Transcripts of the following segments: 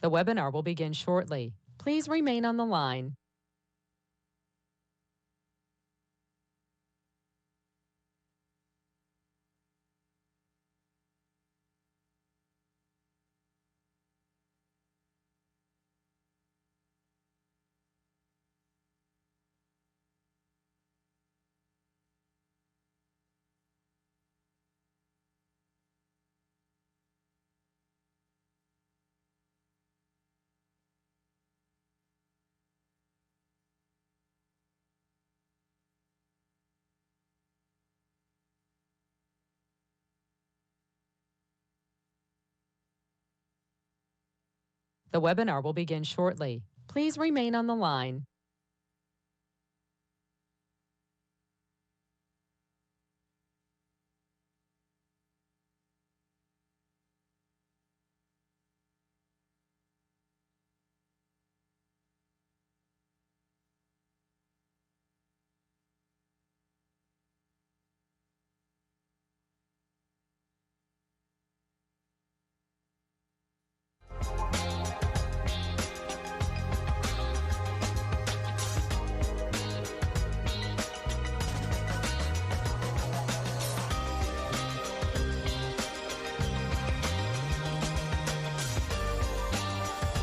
The webinar will begin shortly. Please remain on the line. The webinar will begin shortly. Please remain on the line.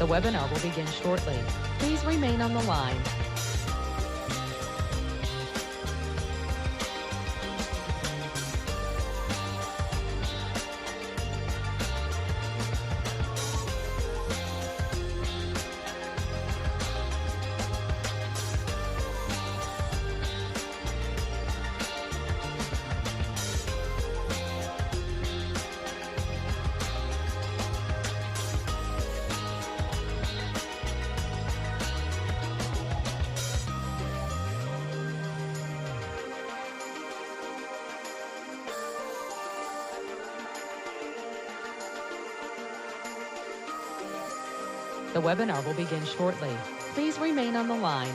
The webinar will begin shortly. Please remain on the line. The webinar will begin shortly. Please remain on the line.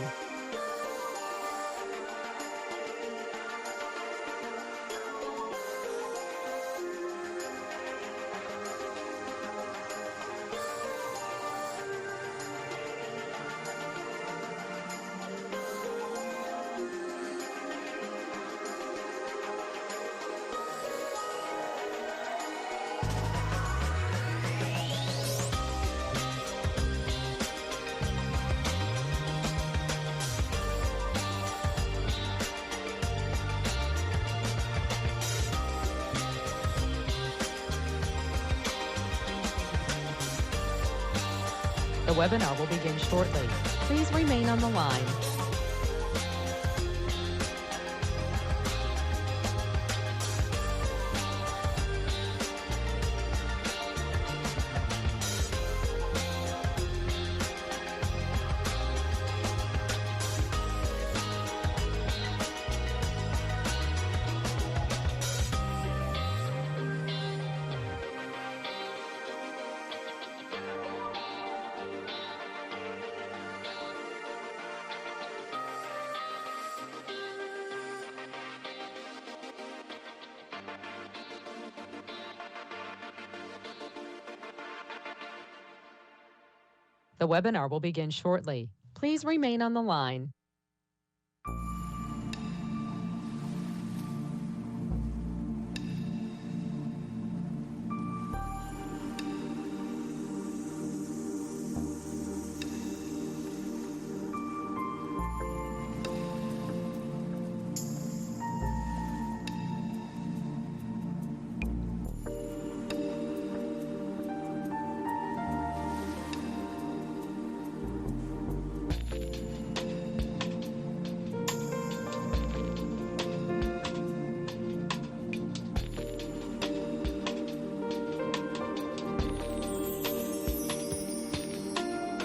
The webinar will begin shortly. Please remain on the line. The webinar will begin shortly. Please remain on the line.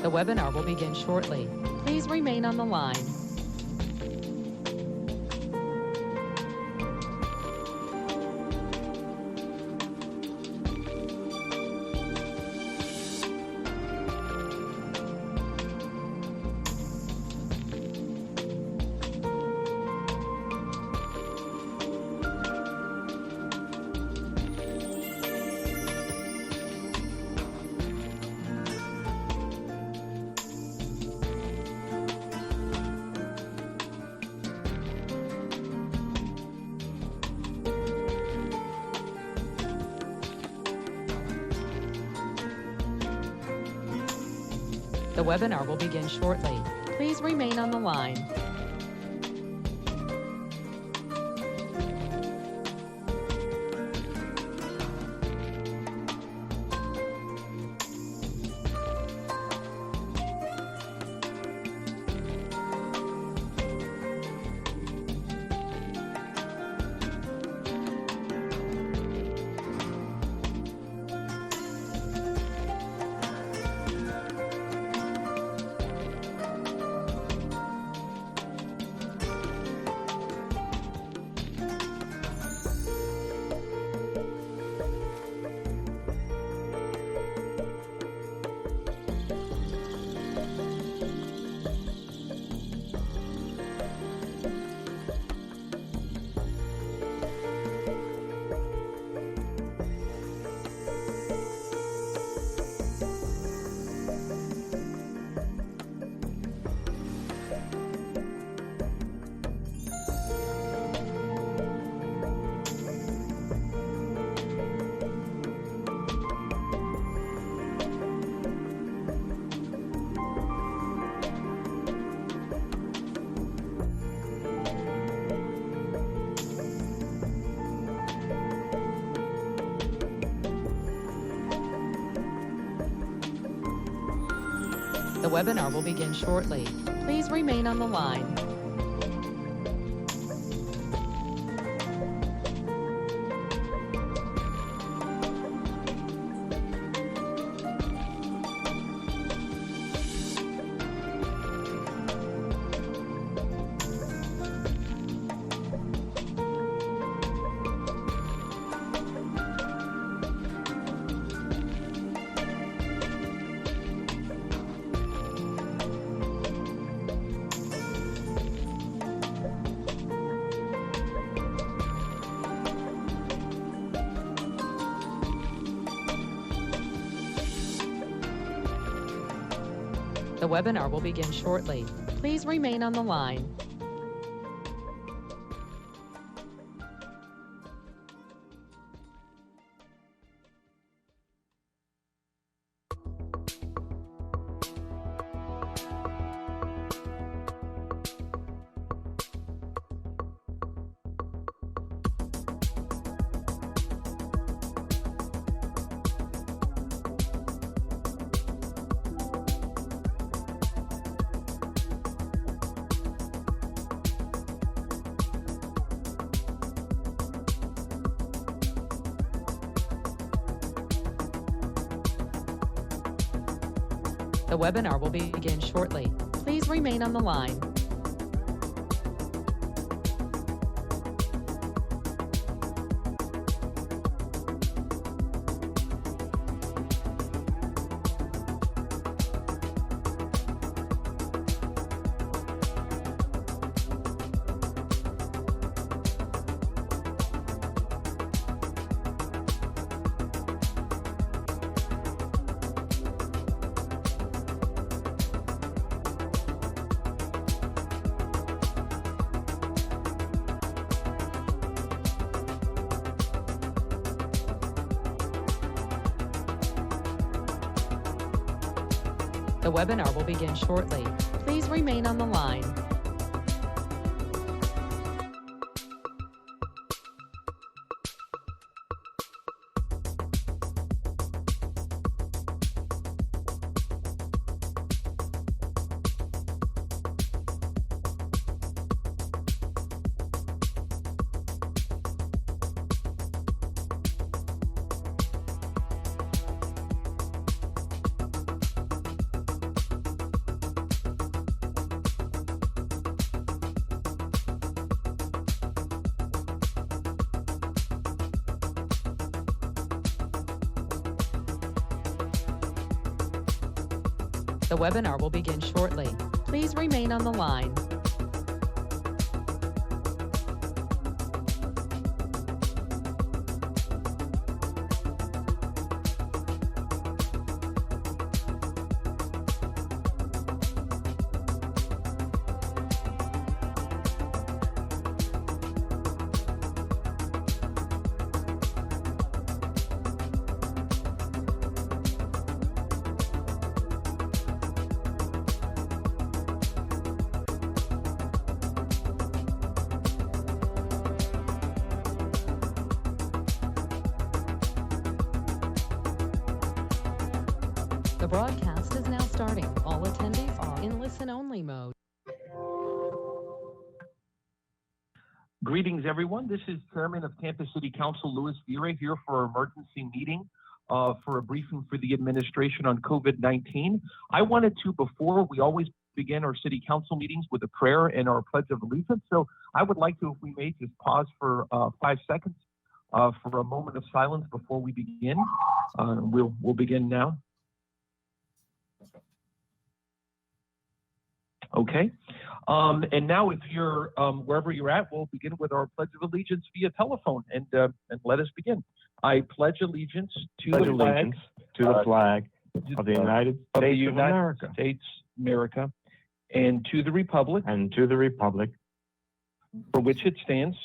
The webinar will begin shortly. Please remain on the line. The webinar will begin shortly. Please remain on the line. The webinar will begin shortly. Please remain on the line. The webinar will begin shortly. Please remain on the line. The webinar will begin shortly. Please remain on the line. The webinar will begin shortly. Please remain on the line. The webinar will begin shortly. Please remain on the line. The broadcast is now starting. All attendees are in listen-only mode. Greetings, everyone. This is Chairman of Tampa City Council, Louis Vieira, here for an emergency meeting for a briefing for the administration on COVID-19. I wanted to, before we always begin our city council meetings with a prayer and our pledge of allegiance. So I would like to, if we may, just pause for 5 seconds for a moment of silence before we begin. We'll begin now. Okay. And now, if you're wherever you're at, we'll begin with our Pledge of Allegiance via telephone, and let us begin. I pledge allegiance to the flag of the United States of America, and to the republic for which it stands,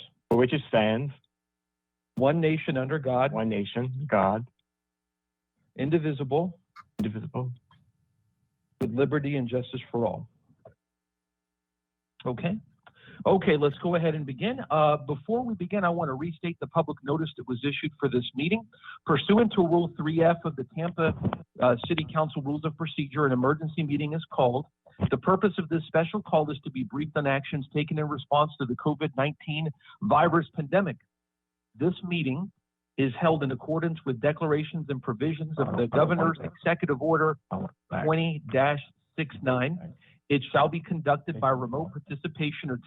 one nation under God, indivisible, with liberty and justice for all. Okay, let's go ahead and begin. Before we begin, I want to restate the public notice that was issued for this meeting. Pursuant to Rule 3F of the Tampa City Council Rules of Procedure, an emergency meeting is called. The purpose of this special call is to be briefed on actions taken in response to the COVID-19 virus pandemic. This meeting is held in accordance with declarations and provisions of the Governor's Executive Order 20-69. It shall be conducted by remote participation or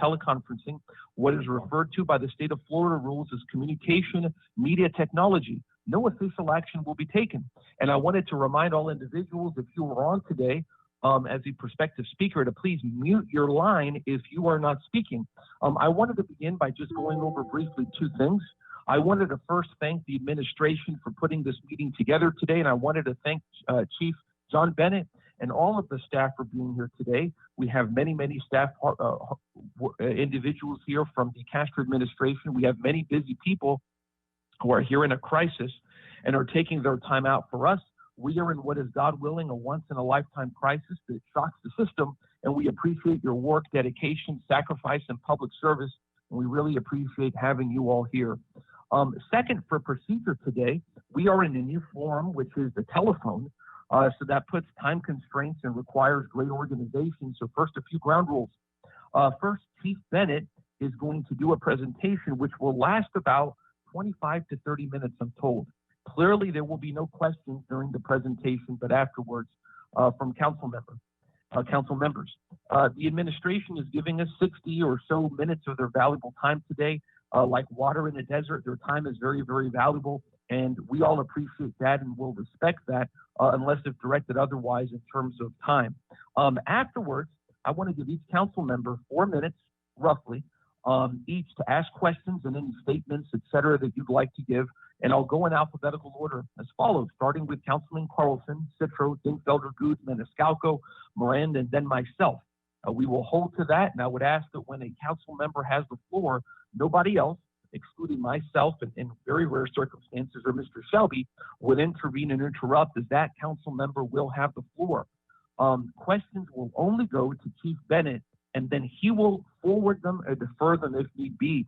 teleconferencing, what is referred to by the state of Florida rules as communication media technology. No official action will be taken. And I wanted to remind all individuals, if you are on today as a prospective speaker, to please mute your line if you are not speaking. I wanted to begin by just going over briefly 2 things. I wanted to first thank the administration for putting this meeting together today, and I wanted to thank Chief John Bennett and all of the staff for being here today. We have many staff individuals here from the Castro administration. We have many busy people who are here in a crisis and are taking their time out for us. We are in what is, God willing, a once-in-a-lifetime crisis that shocks the system, and we appreciate your work, dedication, sacrifice, and public service, and we really appreciate having you all here. Second, for procedure today, we are in a new forum, which is the telephone. So that puts time constraints and requires great organization. So first, a few ground rules. First, Chief Bennett is going to do a presentation which will last about 25 to 30 minutes, I'm told. Clearly, there will be no questions during the presentation, but afterwards from council members. The administration is giving us 60 or so minutes of their valuable time today. Like water in the desert, their time is very, very valuable. And we all appreciate that and will respect that unless it's directed otherwise in terms of time. Afterwards, I want to give each council member 4 minutes, roughly, each to ask questions and any statements, et cetera, that you'd like to give. And I'll go in alphabetical order as follows, starting with Councilman Carlson, Citro, Dingfelder, Goods, Maniscalco, Miranda, and then myself. We will hold to that, and I would ask that when a council member has the floor, nobody else, excluding myself and in very rare circumstances, or Mr. Shelby, would intervene and interrupt, as that council member will have the floor. Questions will only go to Chief Bennett, and then he will forward them or defer them if need be.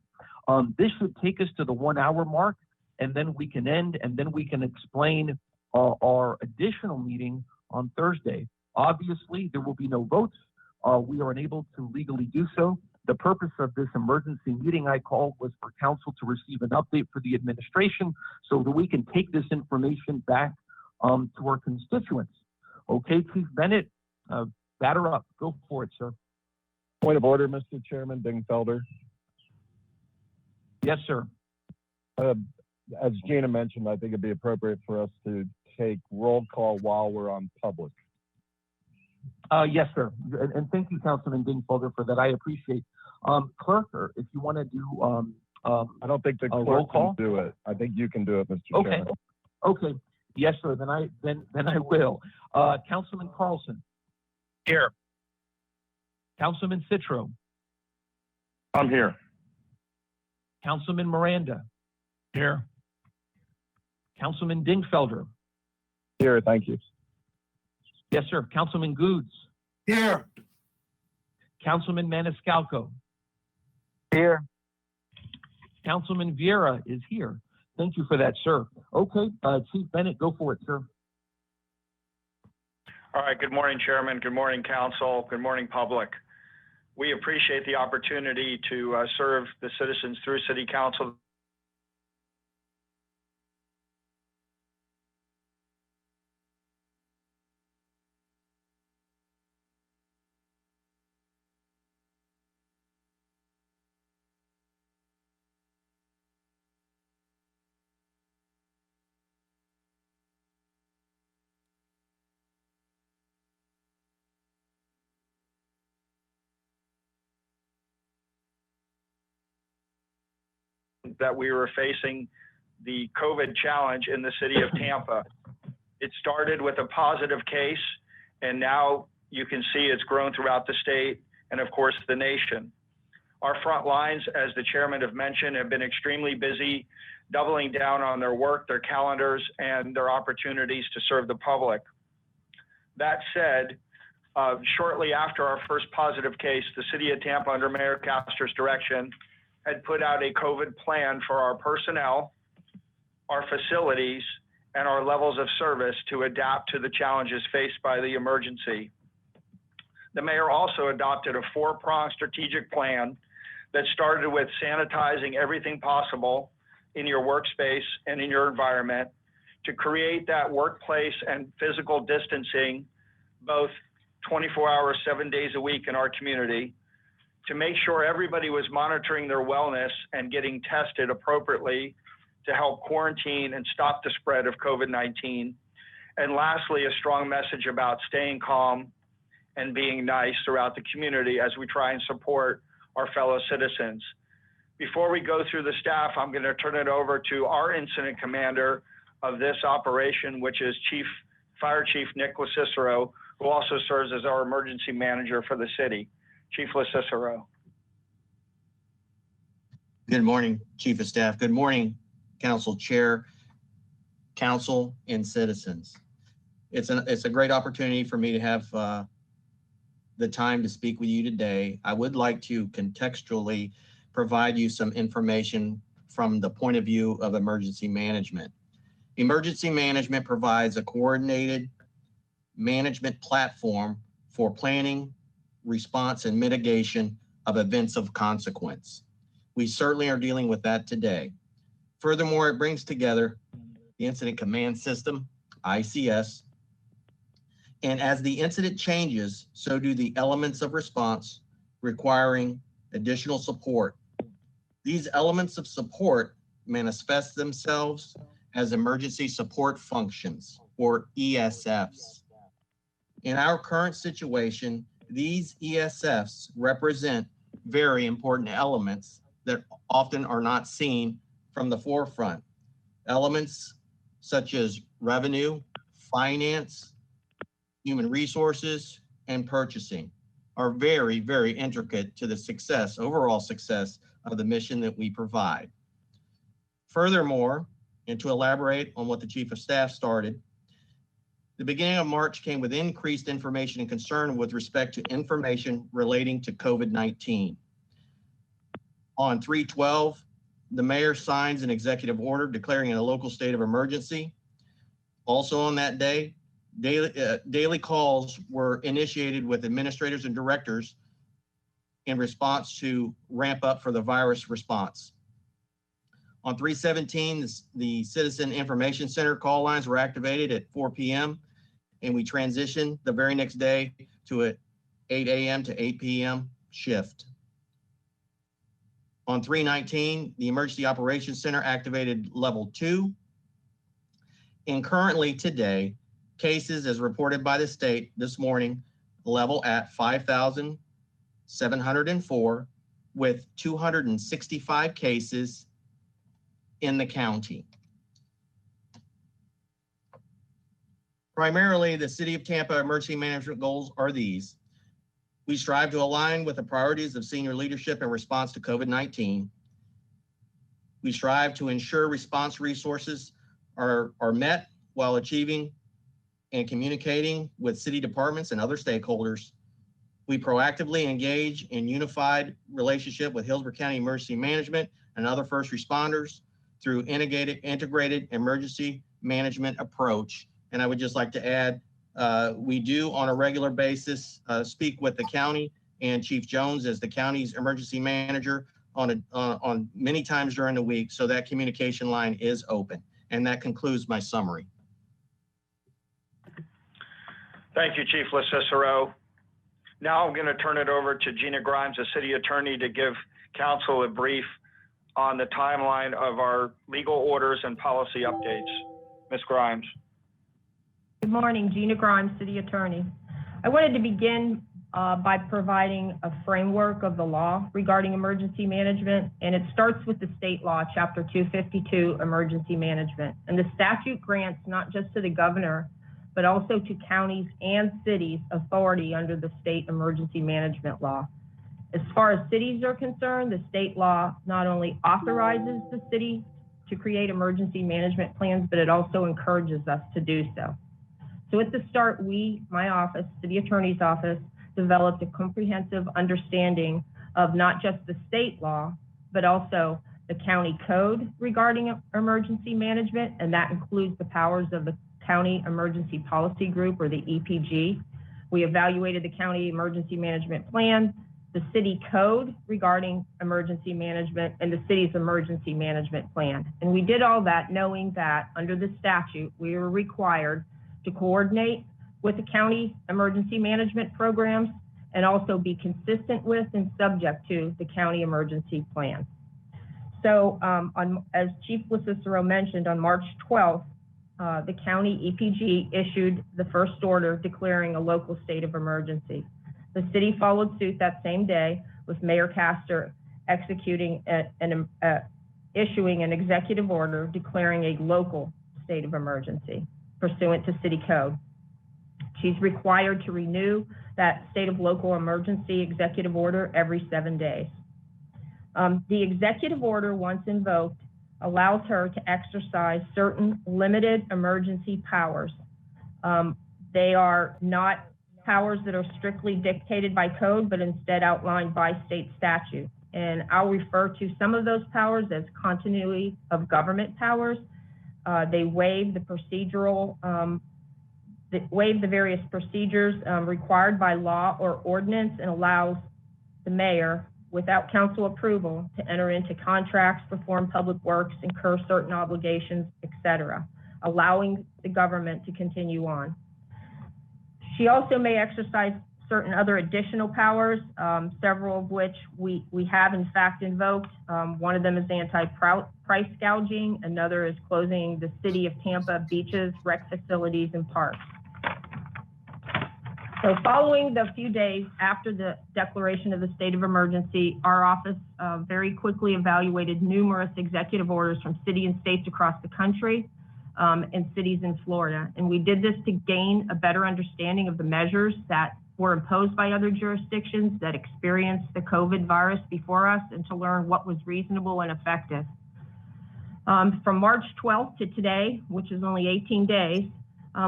This should take us to the 1 hour mark, and then we can end, and then we can explain our additional meeting on Thursday. Obviously, there will be no votes. We are unable to legally do so. The purpose of this emergency meeting I called was for council to receive an update for the administration so that we can take this information back to our constituents. Okay, Chief Bennett, batter up. Go for it, sir. Point of order, Mr. Chairman, Dingfelder. Yes, sir. As Gina mentioned, I think it'd be appropriate for us to take roll call while we're on public. Yes, sir. And thank you, Councilman Dingfelder, for that. I appreciate. Clerk, if you want to do I don't think the roll clerk call can do it. I think you can do it, Mr. Chairman. Okay. Yes, sir. Then I will. Councilman Carlson. Here. Councilman Citro. I'm here. Councilman Miranda. Here. Councilman Dingfelder. Here, thank you. Yes, sir. Councilman Goods. Here. Councilman Maniscalco. Here. Councilman Vieira is here. Thank you for that, sir. Okay, Chief Bennett, go for it, sir. All right, good morning, Chairman. Good morning, Council. Good morning, public. We appreciate the opportunity to serve the citizens through City Council. That we were facing the COVID challenge in the city of Tampa. It started with a positive case, and now you can see it's grown throughout the state and, of course, the nation. Our front lines, as the chairman have mentioned, have been extremely busy, doubling down on their work, their calendars, and their opportunities to serve the public. That said, shortly after our first positive case, the city of Tampa, under Mayor Castor's direction, had put out a COVID plan for our personnel, our facilities, and our levels of service to adapt to the challenges faced by the emergency. The mayor also adopted a 4-pronged strategic plan that started with sanitizing everything possible in your workspace and in your environment to create that workplace and physical distancing, both 24 hours, 7 days a week in our community, to make sure everybody was monitoring their wellness and getting tested appropriately to help quarantine and stop the spread of COVID-19. And lastly, a strong message about staying calm and being nice throughout the community as we try and support our fellow citizens. Before we go through the staff, I'm going to turn it over to our incident commander of this operation, which is Fire Chief Nick LaCicero, who also serves as our emergency manager for the city. Chief LaCicero. Good morning, Chief of Staff. Good morning, Council Chair, Council, and citizens. It's a great opportunity for me to have the time to speak with you today. I would like to contextually provide you some information from the point of view of emergency management. Emergency management provides a coordinated management platform for planning, response, and mitigation of events of consequence. We certainly are dealing with that today. Furthermore, it brings together the Incident Command System, ICS, and as the incident changes, so do the elements of response requiring additional support. These elements of support manifest themselves as emergency support functions, or ESFs. In our current situation, these ESFs represent very important elements that often are not seen from the forefront. Elements such as revenue, finance, human resources, and purchasing are very, very intricate to the success, overall success of the mission that we provide. Furthermore, and to elaborate on what the Chief of Staff started, the beginning of March came with increased information and concern with respect to information relating to COVID-19. On 3/12, the mayor signs an executive order declaring a local state of emergency. Also on that day, daily calls were initiated with administrators and directors in response to ramp up for the virus response. On 3/17, the Citizen Information Center call lines were activated at 4 p.m. and we transitioned the very next day to an 8 a.m. to 8 p.m. shift. On 3/19, the Emergency Operations Center activated level 2. And currently today, cases as reported by the state this morning level at 5,704 with 265 cases in the county. Primarily, the City of Tampa emergency management goals are these. We strive to align with the priorities of senior leadership in response to COVID-19. We strive to ensure response resources are met while achieving and communicating with city departments and other stakeholders. We proactively engage in unified relationship with Hillsborough County Emergency Management and other first responders through integrated emergency management approach. And I would just like to add We do on a regular basis speak with the county and Chief Jones as the county's emergency manager on many times during the week, so that communication line is open. And that concludes my summary. Thank you, Chief LaCicero. Now I'm going to turn it over to Gina Grimes, the city attorney, to give council a brief on the timeline of our legal orders and policy updates. Ms. Grimes. Good morning, Gina Grimes, city attorney. I wanted to begin by providing a framework of the law regarding emergency management, and it starts with the state law, Chapter 252, Emergency Management. And the statute grants not just to the governor, but also to counties and cities authority under the state emergency management law. As far as cities are concerned, the state law not only authorizes the city to create emergency management plans, but it also encourages us to do so. So at the start, my office, city attorney's office, developed a comprehensive understanding of not just the state law, but also the county code regarding emergency management, and that includes the powers of the County Emergency Policy Group, or the EPG. We evaluated the county emergency management plan, the city code regarding emergency management, and the city's emergency management plan. And we did all that knowing that under the statute, we were required to coordinate with the county emergency management programs and also be consistent with and subject to the county emergency plan. So as Chief LaCicero mentioned, on March 12th, the county EPG issued the first order declaring a local state of emergency. The city followed suit that same day, with Mayor Castor executing issuing an executive order declaring a local state of emergency pursuant to city code. She's required to renew that state of local emergency executive order every 7 days. The executive order, once invoked, allows her to exercise certain limited emergency powers. They are not powers that are strictly dictated by code, but instead outlined by state statute. And I'll refer to some of those powers as continuity of government powers. They waive the procedural, waive the various procedures required by law or ordinance, and allows the mayor, without council approval, to enter into contracts, perform public works, incur certain obligations, etc., allowing the government to continue on. She also may exercise certain other additional powers, several of which we have in fact invoked. One of them is anti-price gouging. Another is closing the city of Tampa beaches, rec facilities, and parks. So following the few days after the declaration of the state of emergency, our office very quickly evaluated numerous executive orders from cities and states across the country and cities in Florida. And we did this to gain a better understanding of the measures that were imposed by other jurisdictions that experienced the COVID virus before us, and to learn what was reasonable and effective. From March 12th to today, which is only 18 days,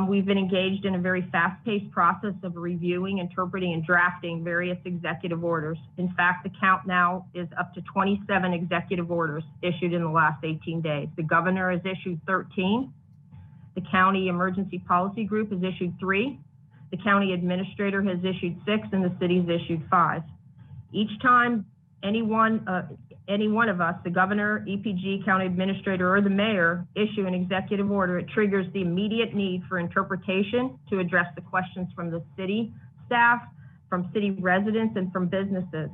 we've been engaged in a very fast-paced process of reviewing, interpreting, and drafting various executive orders. In fact, the count now is up to 27 executive orders issued in the last 18 days. The governor has issued 13. The County Emergency Policy Group has issued 3. The county administrator has issued 6, and the city's issued 5. Each time any one of us, the governor, EPG, county administrator, or the mayor, issue an executive order, it triggers the immediate need for interpretation to address the questions from the city staff, from city residents, and from businesses.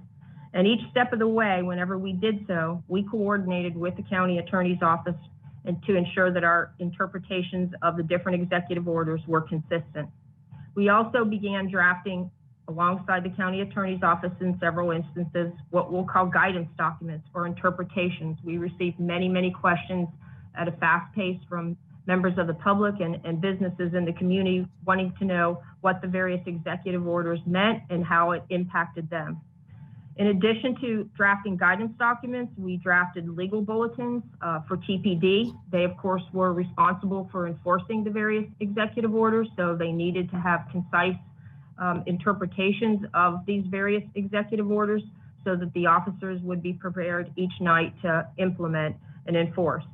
And each step of the way, whenever we did so, we coordinated with the county attorney's office and to ensure that our interpretations of the different executive orders were consistent. We also began drafting, alongside the county attorney's office in several instances, what we'll call guidance documents or interpretations. We received many, many questions at a fast pace from members of the public and businesses in the community wanting to know what the various executive orders meant and how it impacted them. In addition to drafting guidance documents, we drafted legal bulletins for TPD. They, of course, were responsible for enforcing the various executive orders, so they needed to have concise interpretations of these various executive orders so that the officers would be prepared each night to implement and enforce.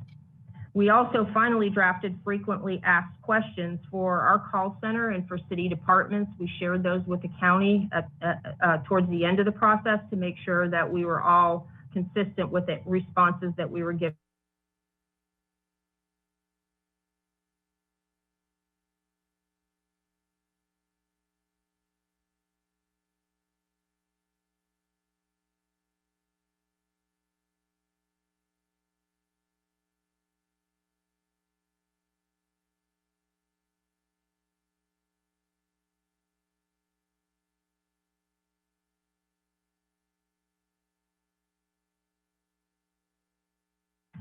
We also finally drafted frequently asked questions for our call center and for city departments. We shared those with the county towards the end of the process to make sure that we were all consistent with the responses that we were giving.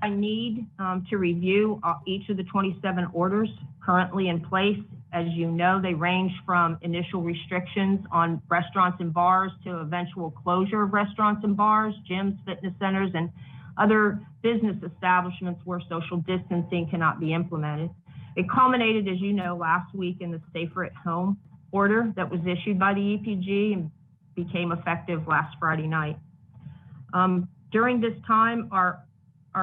I need to review each of the 27 orders currently in place. As you know, they range from initial restrictions on restaurants and bars to eventual closure of restaurants and bars, gyms, fitness centers, and other business establishments where social distancing cannot be implemented. It culminated, as you know, last week in the Safer at Home order that was issued by the EPG and became effective last Friday night. During this time, our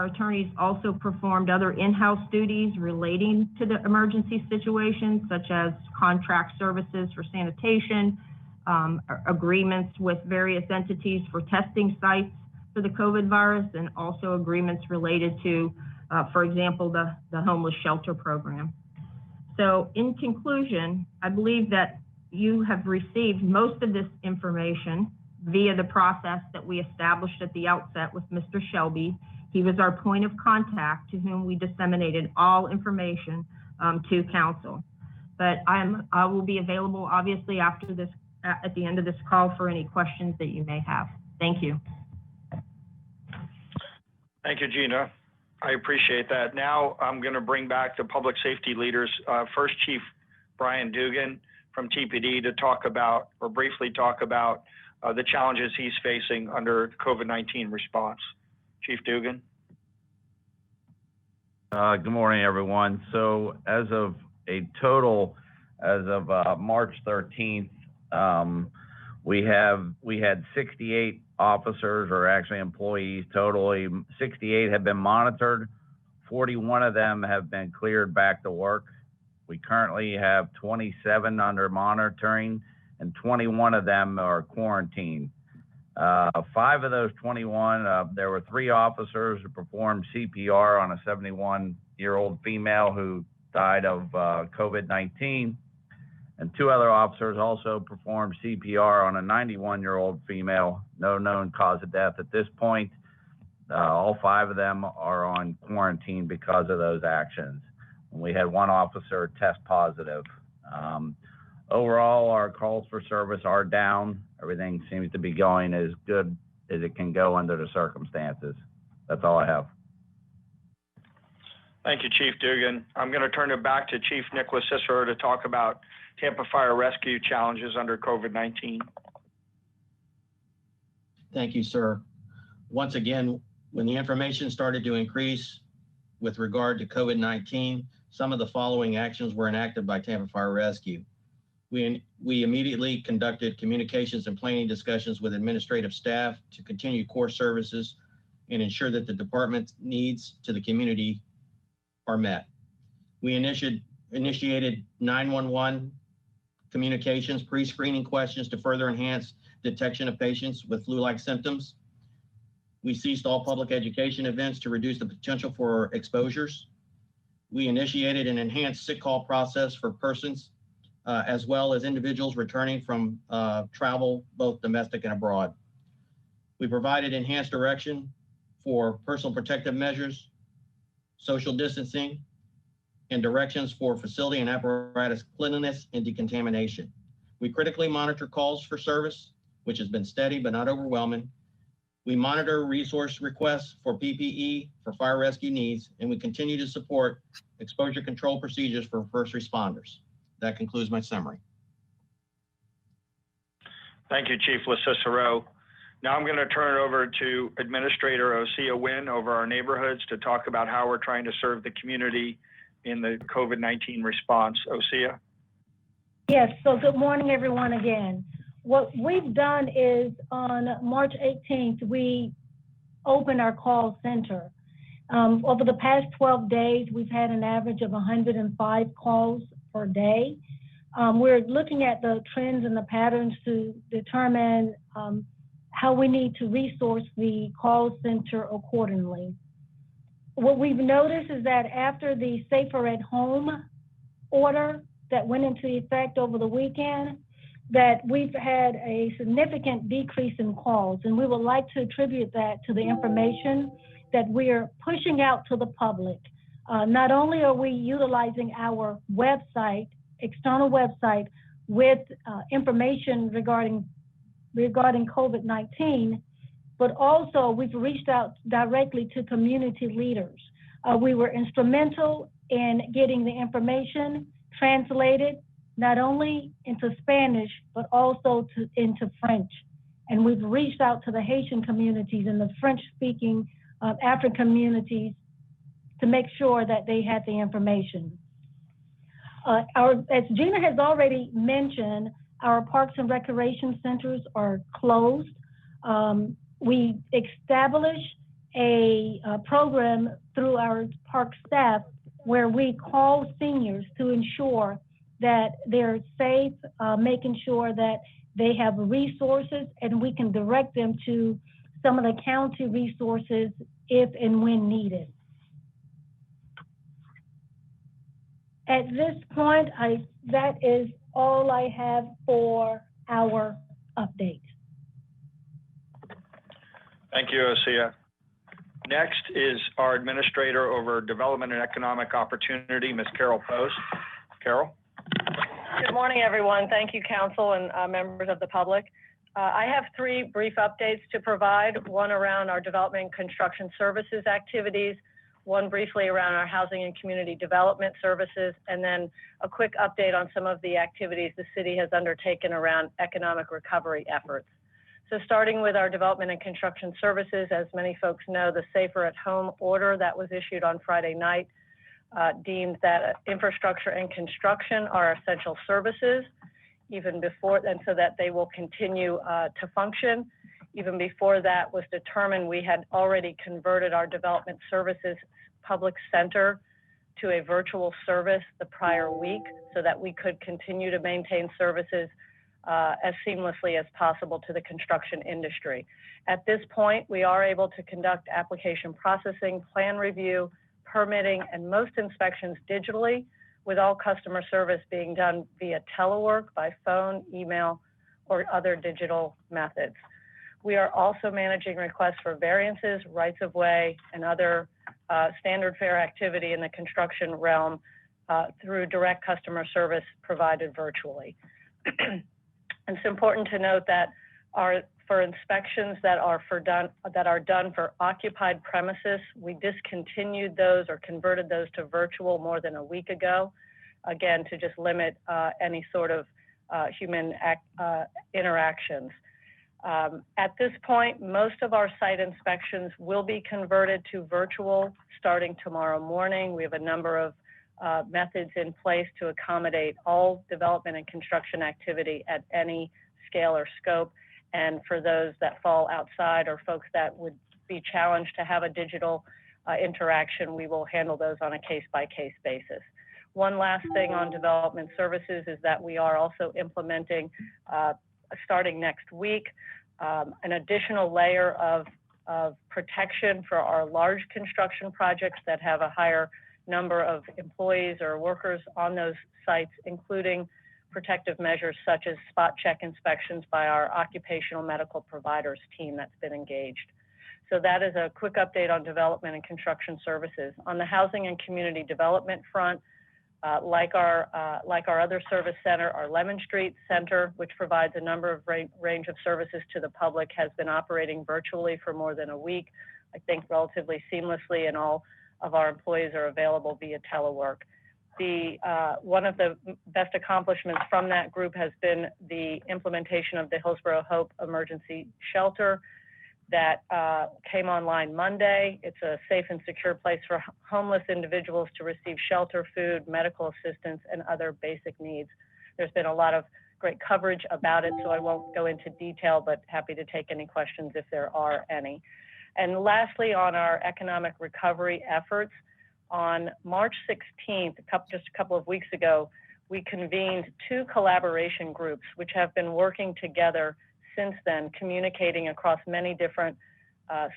attorneys also performed other in-house duties relating to the emergency situation, such as contract services for sanitation, agreements with various entities for testing sites for the COVID virus, and also agreements related to, for example, the homeless shelter program. So in conclusion, I believe that you have received most of this information via the process that we established at the outset with Mr. Shelby. He was our point of contact to whom we disseminated all information to council. But I will be available obviously after this, at the end of this call, for any questions that you may have. Thank you. Thank you, Gina. I appreciate that. Now I'm going to bring back the public safety leaders. First, Chief Brian Dugan from TPD to talk about, or briefly talk about, the challenges he's facing under COVID-19 response. Chief Dugan. Good morning, everyone. So as of a total, as of March 13th, we had 68 officers, or actually employees totally. 68 have been monitored. 41 of them have been cleared back to work. We currently have 27 under monitoring, and 21 of them are quarantined. 5 of those 21, there were 3 officers who performed CPR on a 71-year-old female who died of COVID-19. And 2 other officers also performed CPR on a 91-year-old female, no known cause of death at this point. All 5 of them are on quarantine because of those actions. We had 1 officer test positive. Overall, our calls for service are down. Everything seems to be going as good as it can go under the circumstances. That's all I have. Thank you, Chief Dugan. I'm going to turn it back to Chief Nicholas Cicero to talk about Tampa Fire Rescue challenges under COVID-19. Thank you, sir. Once again, when the information started to increase with regard to COVID-19, some of the following actions were enacted by Tampa Fire Rescue. We immediately conducted communications and planning discussions with administrative staff to continue core services and ensure that the department's needs to the community are met. We initiated 911 communications, pre-screening questions to further enhance detection of patients with flu-like symptoms. We ceased all public education events to reduce the potential for exposures. We initiated an enhanced sick call process for persons as well as individuals returning from travel, both domestic and abroad. We provided enhanced direction for personal protective measures, social distancing, and directions for facility and apparatus cleanliness and decontamination. We critically monitor calls for service, which has been steady but not overwhelming. We monitor resource requests for PPE for fire rescue needs, and we continue to support exposure control procedures for first responders. That concludes my summary. Thank you, Chief Cicero. Now I'm going to turn it over to Administrator Osea Wynn over our neighborhoods to talk about how we're trying to serve the community in the COVID-19 response. Osea? Yes, so good morning, everyone, again. What we've done is on March 18th, we opened our call center. Over the past 12 days, we've had an average of 105 calls per day. We're looking at the trends and the patterns to determine how we need to resource the call center accordingly. What we've noticed is that after the Safer at Home order that went into effect over the weekend, that we've had a significant decrease in calls, and we would like to attribute that to the information that we're pushing out to the public. Not only are we utilizing our website, external website, with information regarding COVID-19, but also we've reached out directly to community leaders. We were instrumental in getting the information translated not only into Spanish, but also into French. And we've reached out to the Haitian communities and the French-speaking African communities to make sure that they had the information. As Gina has already mentioned, our parks and recreation centers are closed. We established a program through our park staff where we call seniors to ensure that they're safe, making sure that they have resources, and we can direct them to some of the county resources if and when needed. At this point, that is all I have for our update. Thank you, Osea. Next is our Administrator over Development and Economic Opportunity, Ms. Carol Post. Carol? Good morning, everyone. Thank you, Council and members of the public. I have three brief updates to provide, one around our development and construction services activities, one briefly around our housing and community development services, and then a quick update on some of the activities the city has undertaken around economic recovery efforts. So starting with our development and construction services, as many folks know, the Safer at Home order that was issued on Friday night deemed that infrastructure and construction are essential services, even before, and so that they will continue to function. Even before that was determined, we had already converted our development services public center to a virtual service the prior week so that we could continue to maintain services as seamlessly as possible to the construction industry. At this point, we are able to conduct application processing, plan review, permitting, and most inspections digitally, with all customer service being done via telework, by phone, email, or other digital methods. We are also managing requests for variances, rights of way, and other standard fare activity in the construction realm through direct customer service provided virtually. It's important to note that for inspections that are done for occupied premises, we discontinued those or converted those to virtual more than a week ago, again, to just limit any sort of human interactions. At this point, most of our site inspections will be converted to virtual starting tomorrow morning. We have a number of methods in place to accommodate all development and construction activity at any scale or scope. And for those that fall outside or folks that would be challenged to have a digital interaction, we will handle those on a case-by-case basis. One last thing on development services is that we are also implementing, starting next week, an additional layer of protection for our large construction projects that have a higher number of employees or workers on those sites, including protective measures such as spot check inspections by our occupational medical providers team that's been engaged. So that is a quick update on development and construction services. On the housing and community development front, like our other service center, our Lemon Street Center, which provides a number of range of services to the public, has been operating virtually for more than a week, I think relatively seamlessly, and all of our employees are available via telework. One of the best accomplishments from that group has been the implementation of the Hillsborough Hope Emergency Shelter that came online Monday. It's a safe and secure place for homeless individuals to receive shelter, food, medical assistance, and other basic needs. There's been a lot of great coverage about it, so I won't go into detail, but happy to take any questions if there are any. And lastly, on our economic recovery efforts, on March 16th, just a couple of weeks ago, we convened 2 collaboration groups which have been working together since then, communicating across many different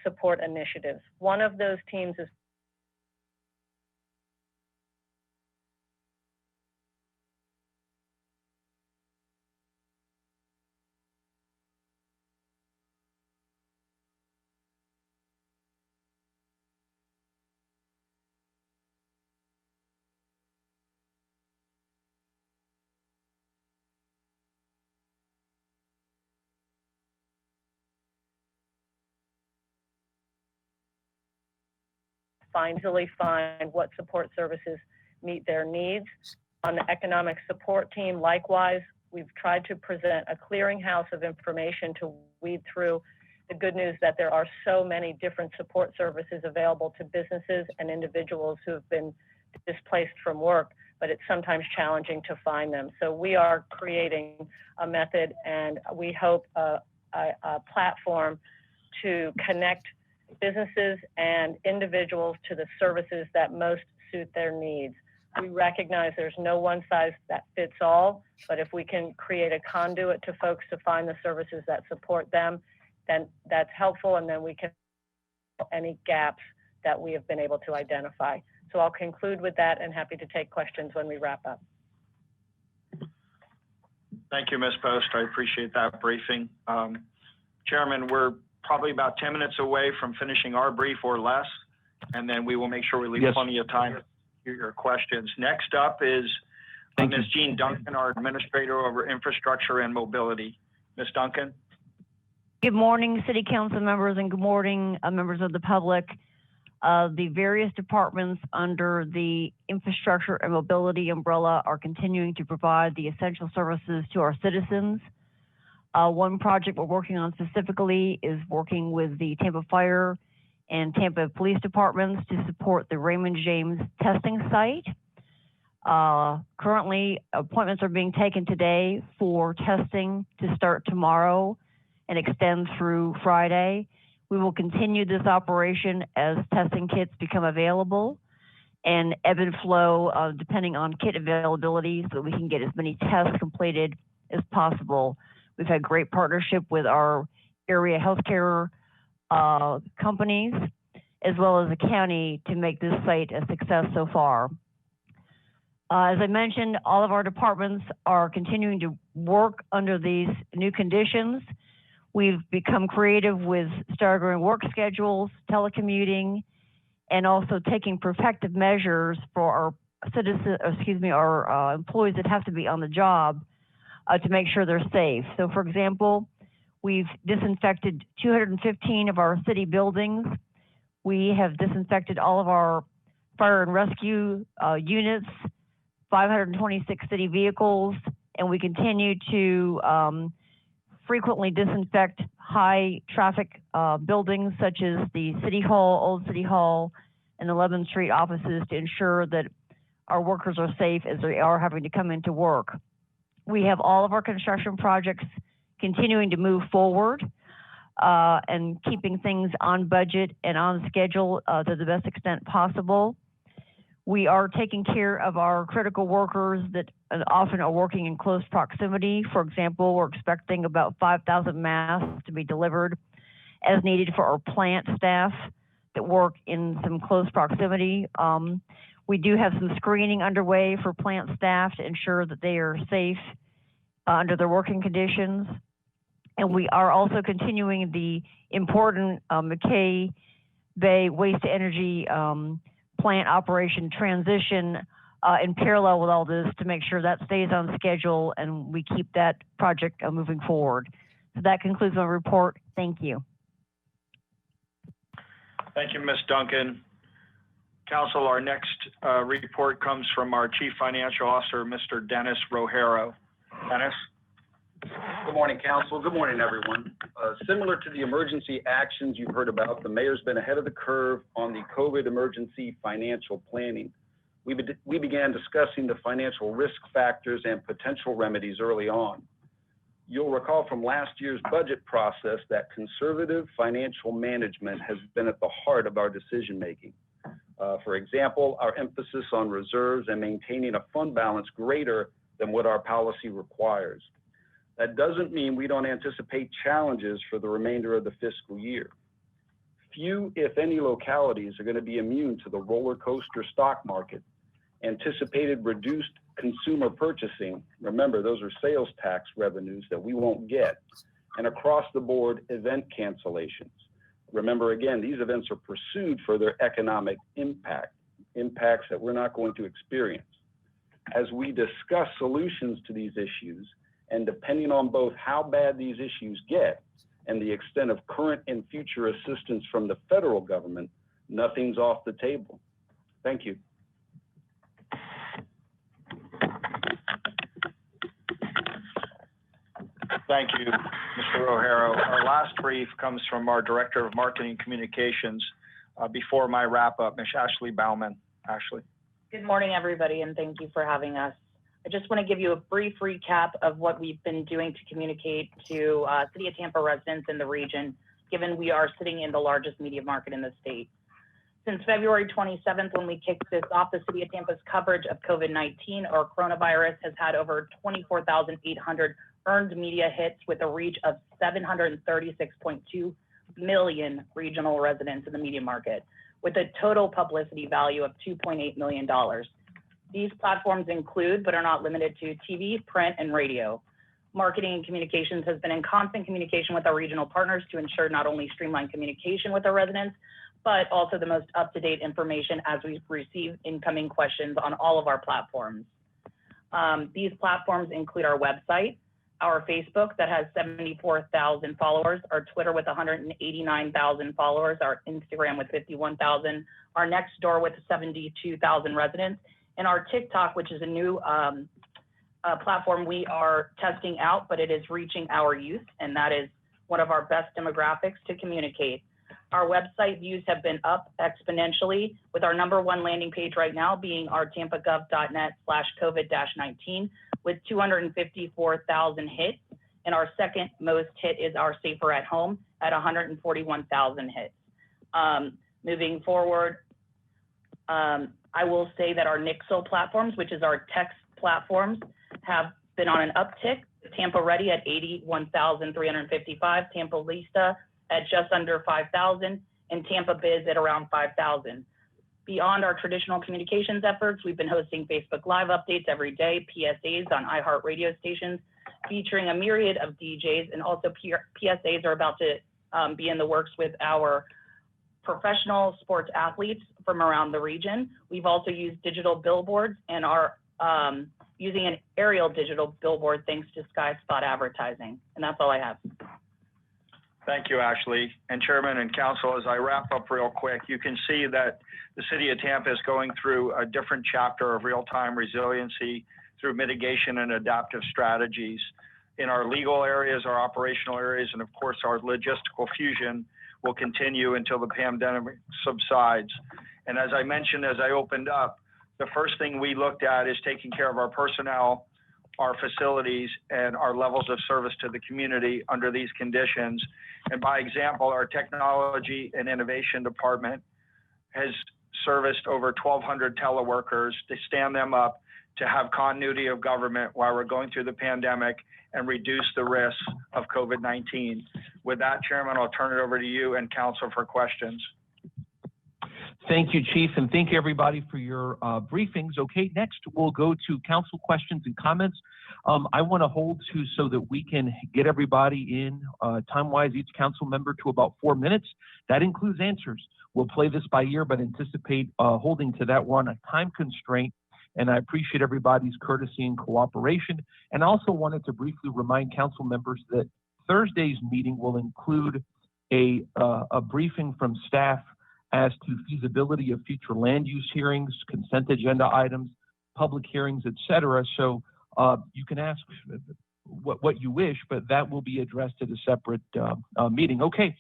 support initiatives. One of those teams is easily find what support services meet their needs. On the economic support team, likewise, we've tried to present a clearinghouse of information to weed through the good news that there are so many different support services available to businesses and individuals who have been displaced from work, but it's sometimes challenging to find them. So we are creating a method, and we hope a platform to connect businesses and individuals to the services that most suit their needs. We recognize there's no one size that fits all, but if we can create a conduit to folks to find the services that support them, then that's helpful, and then we can fill any gaps that we have been able to identify. So I'll conclude with that and happy to take questions when we wrap up. Thank you, Ms. Post. I appreciate that briefing. Chairman, we're probably about 10 minutes away from finishing our brief or less, and then we will make sure we leave plenty of time to hear your questions. Next up is Ms. Jean Duncan, our Administrator over Infrastructure and Mobility. Ms. Duncan. Good morning, City Council members, and good morning, members of the public. The various departments under the Infrastructure and Mobility umbrella are continuing to provide the essential services to our citizens. One project we're working on specifically is working with the Tampa Fire and Tampa Police Departments to support the Raymond James testing site. Currently, appointments are being taken today for testing to start tomorrow and extend through Friday. We will continue this operation as testing kits become available and ebb and flow depending on kit availability so that we can get as many tests completed as possible. We've had great partnership with our area healthcare companies, as well as the county, to make this site a success so far. As I mentioned, all of our departments are continuing to work under these new conditions. We've become creative with staggering work schedules, telecommuting, and also taking protective measures for our our employees that have to be on the job to make sure they're safe. So for example, we've disinfected 215 of our city buildings. We have disinfected all of our fire and rescue units, 526 city vehicles, and we continue to frequently disinfect high traffic buildings such as the City Hall, Old City Hall, and 11th Street offices to ensure that our workers are safe as they are having to come into work. We have all of our construction projects continuing to move forward and keeping things on budget and on schedule to the best extent possible. We are taking care of our critical workers that often are working in close proximity. For example, we're expecting about 5,000 masks to be delivered as needed for our plant staff that work in some close proximity. We do have some screening underway for plant staff to ensure that they are safe under their working conditions. And we are also continuing the important McKay Bay waste to energy plant operation transition in parallel with all this to make sure that stays on schedule and we keep that project moving forward. So that concludes my report. Thank you. Thank you, Ms. Duncan. Council, our next report comes from our Chief Financial Officer, Mr. Dennis Rojero. Dennis? Good morning, Council. Good morning, everyone. Similar to the emergency actions you've heard about, the mayor's been ahead of the curve on the COVID emergency financial planning. We began discussing the financial risk factors and potential remedies early on. You'll recall from last year's budget process that conservative financial management has been at the heart of our decision making. For example, our emphasis on reserves and maintaining a fund balance greater than what our policy requires. That doesn't mean we don't anticipate challenges for the remainder of the fiscal year. Few, if any, localities are going to be immune to the roller coaster stock market. Anticipated reduced consumer purchasing, remember those are sales tax revenues that we won't get, and across the board event cancellations. Remember again, these events are pursued for their economic impacts that we're not going to experience. As we discuss solutions to these issues, and depending on both how bad these issues get and the extent of current and future assistance from the federal government, nothing's off the table. Thank you. Thank you, Mr. O'Hara. Our last brief comes from our Director of Marketing Communications. Before my wrap up, Ms. Ashley Bauman. Ashley. Good morning, everybody, and thank you for having us. I just want to give you a brief recap of what we've been doing to communicate to City of Tampa residents in the region, given we are sitting in the largest media market in the state. Since February 27th, when we kicked this off, the City of Tampa's coverage of COVID-19 or coronavirus has had over 24,800 earned media hits with a reach of 736.2 million regional residents in the media market, with a total publicity value of $2.8 million. These platforms include, but are not limited to, TV, print, and radio. Marketing and communications has been in constant communication with our regional partners to ensure not only streamlined communication with our residents, but also the most up-to-date information as we receive incoming questions on all of our platforms. These platforms include our website, our Facebook that has 74,000 followers, our Twitter with 189,000 followers, our Instagram with 51,000, our Nextdoor with 72,000 residents, and our TikTok, which is a new platform we are testing out, but it is reaching our youth, and that is one of our best demographics to communicate. Our website views have been up exponentially, with our #1 landing page right now being our tampagov.net/COVID-19 with 254,000 hits. And our second most hit is our Safer at Home at 141,000 hits. Moving forward, I will say that our Nixle platforms, which is our text platforms, have been on an uptick. Tampa Ready at 81,355, Tampa Lista at just under 5,000, and Tampa Biz at around 5,000. Beyond our traditional communications efforts, we've been hosting Facebook Live updates every day, PSAs on iHeart radio stations, featuring a myriad of DJs, and also PSAs are about to be in the works with our professional sports athletes from around the region. We've also used digital billboards and are using an aerial digital billboard thanks to Sky Spot advertising. And that's all I have. Thank you, Ashley. And Chairman and Council, as I wrap up real quick, you can see that the City of Tampa is going through a different chapter of real-time resiliency through mitigation and adaptive strategies. In our legal areas, our operational areas, and of course our logistical fusion will continue until the pandemic subsides. And as I mentioned, as I opened up, the first thing we looked at is taking care of our personnel, our facilities, and our levels of service to the community under these conditions. And by example, our technology and innovation department has serviced over 1,200 teleworkers to stand them up to have continuity of government while we're going through the pandemic and reduce the risks of COVID-19. With that, Chairman, I'll turn it over to you and Council for questions. Thank you, Chief, and thank you, everybody, for your briefings. Okay, next we'll go to council questions and comments. I want to hold to so that we can get everybody in time-wise, each council member to about 4 minutes. That includes answers. We'll play this by ear, but anticipate holding to that. We're on a time constraint, and I appreciate everybody's courtesy and cooperation. And I also wanted to briefly remind council members that Thursday's meeting will include a briefing from staff as to feasibility of future land use hearings, consent agenda items, public hearings, et cetera. So you can ask what you wish, but that will be addressed at a separate meeting. Okay,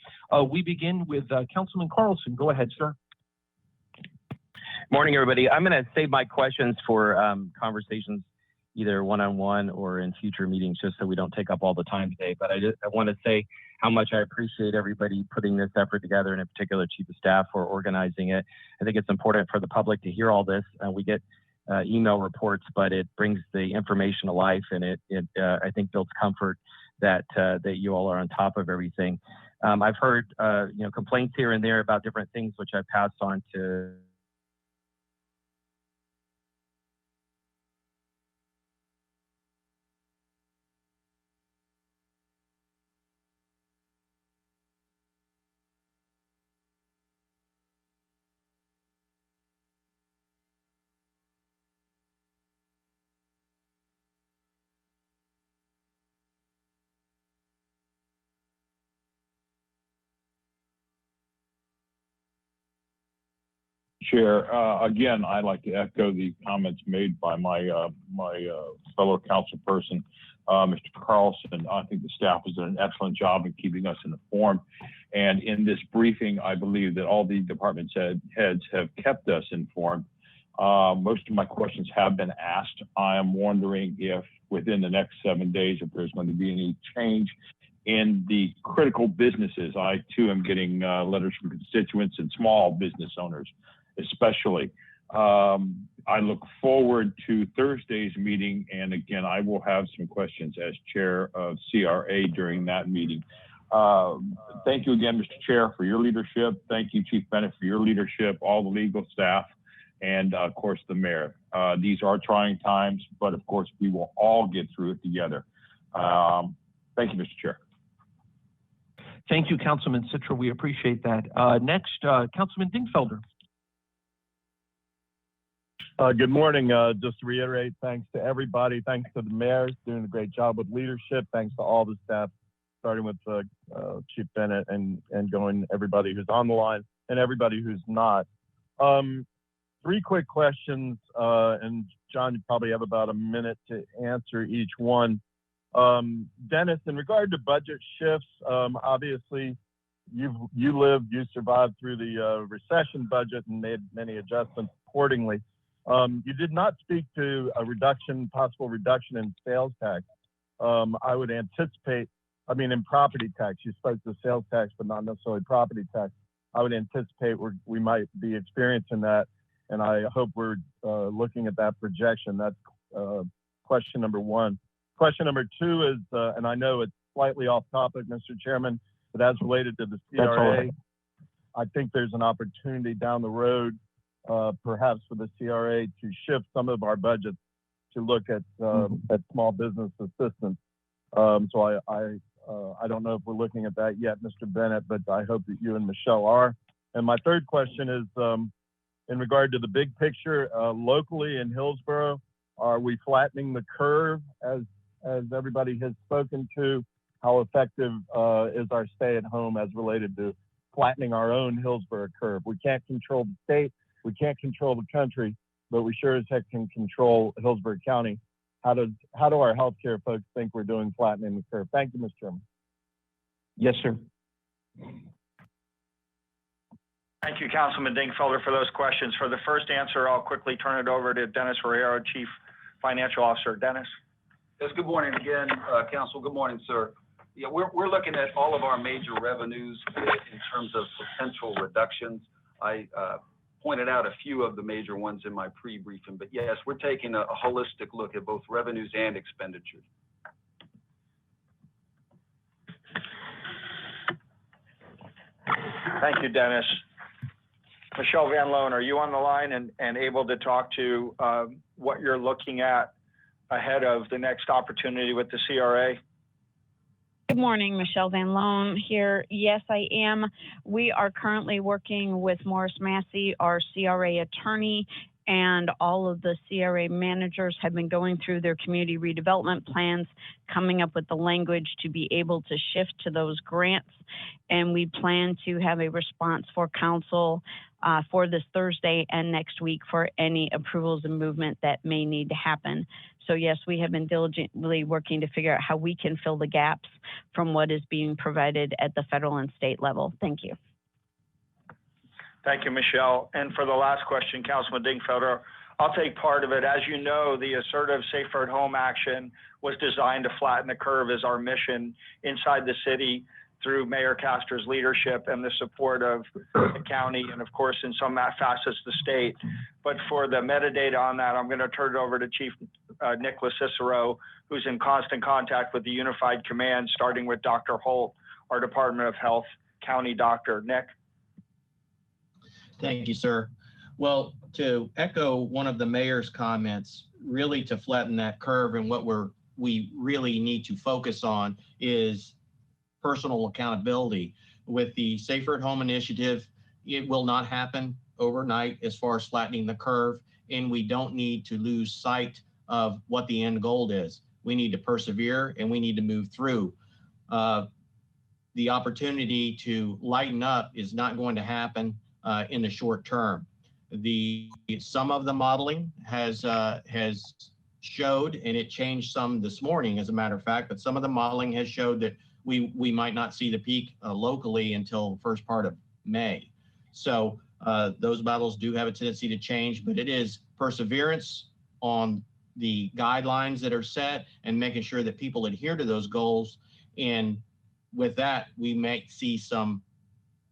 we begin with Councilman Carlson. Go ahead, sir. Morning, everybody. I'm going to save my questions for conversations either one-on-one or in future meetings, just so we don't take up all the time today. But I want to say how much I appreciate everybody putting this effort together, and in particular Chief of Staff for organizing it. I think it's important for the public to hear all this. We get email reports, but it brings the information to life, and it I think builds comfort that you all are on top of everything. I've heard complaints here and there about different things, which I passed on to Chair, again, I'd like to echo the comments made by my fellow council person, Mr. Carlson. I think the staff has done an excellent job in keeping us informed. And in this briefing, I believe that all the department heads have kept us informed. Most of my questions have been asked. I am wondering if within the next 7 days, if there's going to be any change in the critical businesses. I too am getting letters from constituents and small business owners, especially. I look forward to Thursday's meeting, and again, I will have some questions as chair of CRA during that meeting. Thank you again, Mr. Chair, for your leadership. Thank you, Chief Bennett, for your leadership, all the legal staff, and of course, the mayor. These are trying times, but of course, we will all get through it together. Thank you, Mr. Chair. Thank you, Councilman Citra. We appreciate that. Next, Councilman Dingfelder. Good morning. Just to reiterate, thanks to everybody. Thanks to the mayor, doing a great job with leadership. Thanks to all the staff, starting with Chief Bennett and going everybody who's on the line and everybody who's not. 3 quick questions, and John, you probably have about a minute to answer each one. Dennis, in regard to budget shifts, obviously you survived through the recession budget and made many adjustments accordingly. You did not speak to a possible reduction in sales tax. I would anticipate, in property tax, you spoke to sales tax, but not necessarily property tax. I would anticipate we might be experiencing that, and I hope we're looking at that projection. That's question number 1. Question number 2 is, and I know it's slightly off topic, Mr. Chairman, but as related to the CRA, I think there's an opportunity down the road, perhaps for the CRA to shift some of our budgets to look at small business assistance. So I don't know if we're looking at that yet, Mr. Bennett, but I hope that you and Michelle are. And my third question is, in regard to the big picture, locally in Hillsborough, are we flattening the curve as everybody has spoken to? How effective is our stay at home as related to flattening our own Hillsborough curve? We can't control the state, we can't control the country, but we sure as heck can control Hillsborough County. How do our healthcare folks think we're doing flattening the curve? Thank you, Mr. Chairman. Yes, sir. Thank you, Councilman Dingfelder, for those questions. For the first answer, I'll quickly turn it over to Dennis Herrera, Chief Financial Officer. Dennis. Yes, good morning again, Council. Good morning, sir. Yeah, we're looking at all of our major revenues in terms of potential reductions. I pointed out a few of the major ones in my pre-briefing, but yes, we're taking a holistic look at both revenues and expenditures. Thank you, Dennis. Michelle Van Loan, are you on the line and able to talk to what you're looking at ahead of the next opportunity with the CRA? Good morning, Michelle Van Loan here. Yes, I am. We are currently working with Morris Massey, our CRA attorney, and all of the CRA managers have been going through their community redevelopment plans, coming up with the language to be able to shift to those grants. And we plan to have a response for council for this Thursday and next week for any approvals and movement that may need to happen. So yes, we have been diligently working to figure out how we can fill the gaps from what is being provided at the federal and state level. Thank you. Thank you, Michelle. And for the last question, Councilman Dingfelder, I'll take part of it. As you know, the assertive Safer at Home action was designed to flatten the curve as our mission inside the city through Mayor Castor's leadership and the support of the county and, of course, in some facets, the state. But for the metadata on that, I'm going to turn it over to Chief Nicholas Cicero, who's in constant contact with the Unified Command, starting with Dr. Holt, our Department of Health county doctor. Nick? Thank you, sir. Well, to echo one of the mayor's comments, really to flatten that curve, and what we really need to focus on is personal accountability. With the Safer at Home initiative, it will not happen overnight as far as flattening the curve, and we don't need to lose sight of what the end goal is. We need to persevere and we need to move through. The opportunity to lighten up is not going to happen in the short term. Some of the modeling has showed, and it changed some this morning, as a matter of fact, but some of the modeling has showed that we might not see the peak locally until the first part of May. So those models do have a tendency to change, but it is perseverance on the guidelines that are set and making sure that people adhere to those goals. And with that, we may see some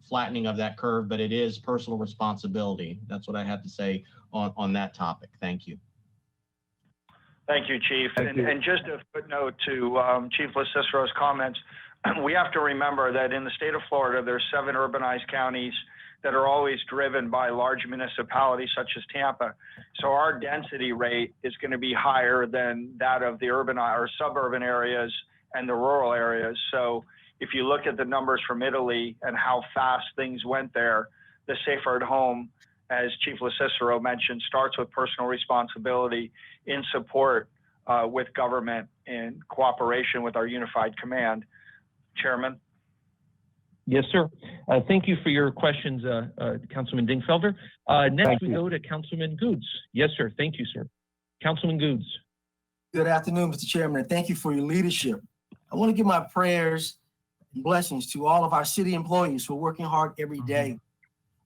flattening of that curve, but it is personal responsibility. That's what I have to say on that topic. Thank you. Thank you, Chief. And just a footnote to Chief Cicero's comments, we have to remember that in the state of Florida, there's 7 urbanized counties that are always driven by large municipalities such as Tampa. So our density rate is going to be higher than that of the urban or suburban areas and the rural areas. So if you look at the numbers from Italy and how fast things went there, the Safer at Home, as Chief Cicero mentioned, starts with personal responsibility in support with government in cooperation with our Unified Command. Chairman? Yes, sir. Thank you for your questions, Councilman Dingfelder. Next, we go to Councilman Goods. Yes, sir. Thank you, sir. Councilman Goods. Good afternoon, Mr. Chairman, and thank you for your leadership. I want to give my prayers and blessings to all of our city employees who are working hard every day.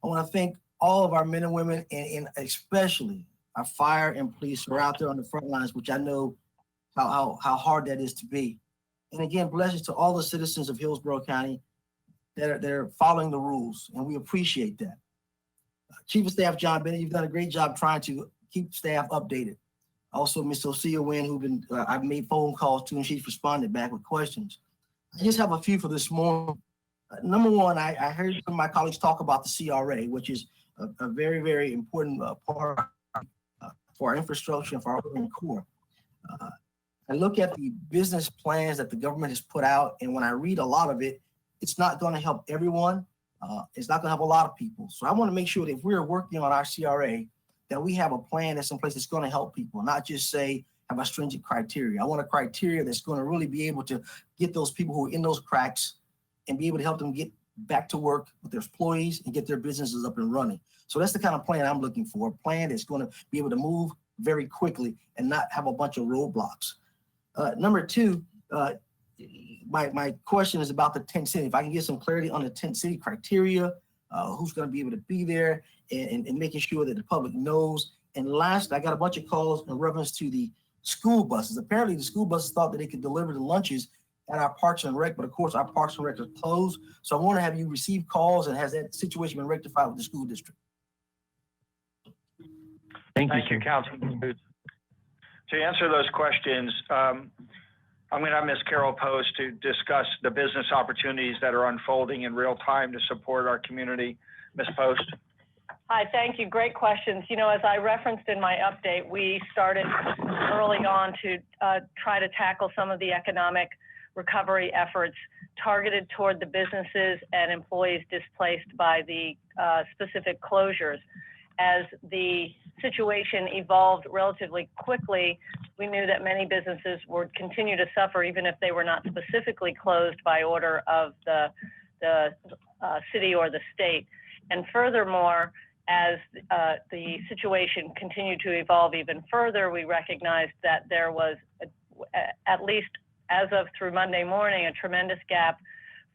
I want to thank all of our men and women, and especially our fire and police who are out there on the front lines, which I know how hard that is to be. And again, blessings to all the citizens of Hillsborough County that are following the rules, and we appreciate that. Chief of Staff John Bennett, you've done a great job trying to keep staff updated. Also, Ms. Osea Wynn, I've made phone calls to, and she's responded back with questions. I just have a few for this morning. Number one, I heard some of my colleagues talk about the CRA, which is a very, very important part for our infrastructure and for our urban core. I look at the business plans that the government has put out, and when I read a lot of it, it's not going to help everyone. It's not going to help a lot of people. So I want to make sure that if we're working on our CRA, that we have a plan that's in place that's going to help people, not just say have a stringent criteria. I want a criteria that's going to really be able to get those people who are in those cracks and be able to help them get back to work with their employees and get their businesses up and running. So that's the kind of plan I'm looking for, a plan that's going to be able to move very quickly and not have a bunch of roadblocks. Number two, my question is about the tent city. If I can get some clarity on the tent city criteria, who's going to be able to be there, and making sure that the public knows. And last, I got a bunch of calls in reference to the school buses. Apparently, the school buses thought that they could deliver the lunches at our Parks and Rec, but of course, our Parks and Rec are closed. So I want to have you receive calls, and has that situation been rectified with the school district? Thank you, Councilman Booth. To answer those questions, I'm going to have Ms. Carol Post to discuss the business opportunities that are unfolding in real time to support our community. Ms. Post. Hi, thank you. Great questions. You know, as I referenced in my update, we started early on to try to tackle some of the economic recovery efforts targeted toward the businesses and employees displaced by the specific closures. As the situation evolved relatively quickly, we knew that many businesses would continue to suffer even if they were not specifically closed by order of the city or the state. And furthermore, as the situation continued to evolve even further, we recognized that there was, at least as of through Monday morning, a tremendous gap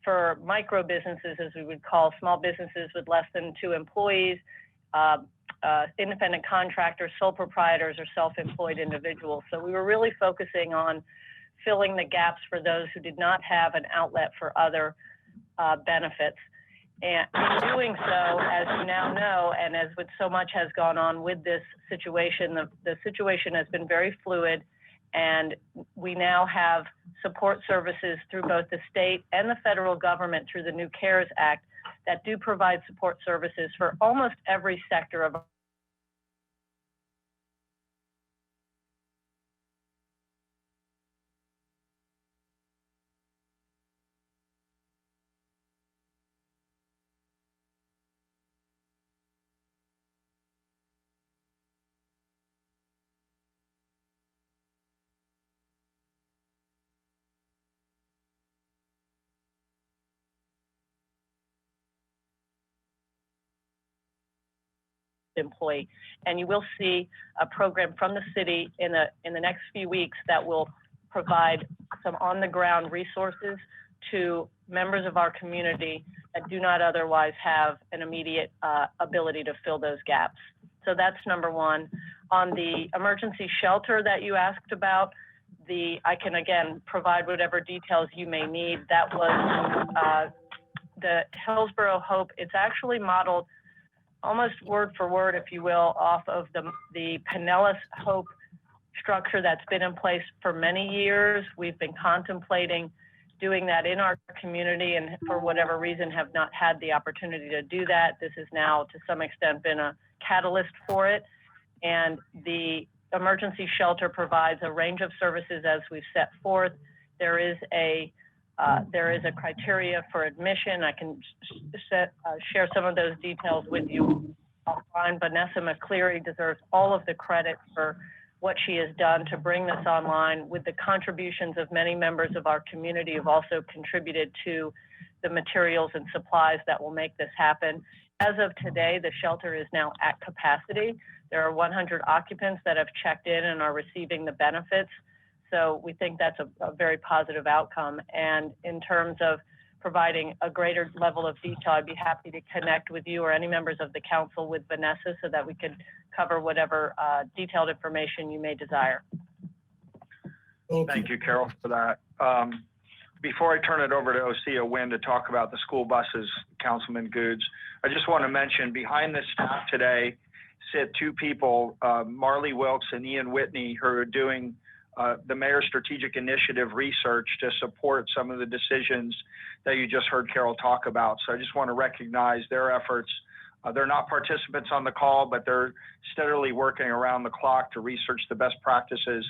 for micro businesses, as we would call small businesses with less than 2 employees, independent contractors, sole proprietors, or self-employed individuals. So we were really focusing on filling the gaps for those who did not have an outlet for other benefits. And in doing so, as you now know, and as with so much has gone on with this situation, the situation has been very fluid, and we now have support services through both the state and the federal government through the new CARES Act that do provide support services for almost every sector of employee. And you will see a program from the city in the next few weeks that will provide some on-the-ground resources to members of our community that do not otherwise have an immediate ability to fill those gaps. So that's number one. On the emergency shelter that you asked about, I can again provide whatever details you may need. That was the Hillsborough Hope. It's actually modeled almost word for word, if you will, off of the Pinellas Hope structure that's been in place for many years. We've been contemplating doing that in our community, and for whatever reason have not had the opportunity to do that. This has now to some extent been a catalyst for it. And the emergency shelter provides a range of services as we've set forth. There is a criteria for admission. I can share some of those details with you offline. Vanessa McCleary deserves all of the credit for what she has done to bring this online, with the contributions of many members of our community who've also contributed to the materials and supplies that will make this happen. As of today, the shelter is now at capacity. There are 100 occupants that have checked in and are receiving the benefits. So we think that's a very positive outcome. And in terms of providing a greater level of detail, I'd be happy to connect with you or any members of the council with Vanessa so that we could cover whatever detailed information you may desire. Thank you, Carol, for that. Before I turn it over to Osea Wynn to talk about the school buses, Councilman Goods, I just want to mention behind the staff today sit 2 people, Marley Wilkes and Ian Whitney, who are doing the Mayor's Strategic Initiative research to support some of the decisions that you just heard Carol talk about. So I just want to recognize their efforts. They're not participants on the call, but they're steadily working around the clock to research the best practices,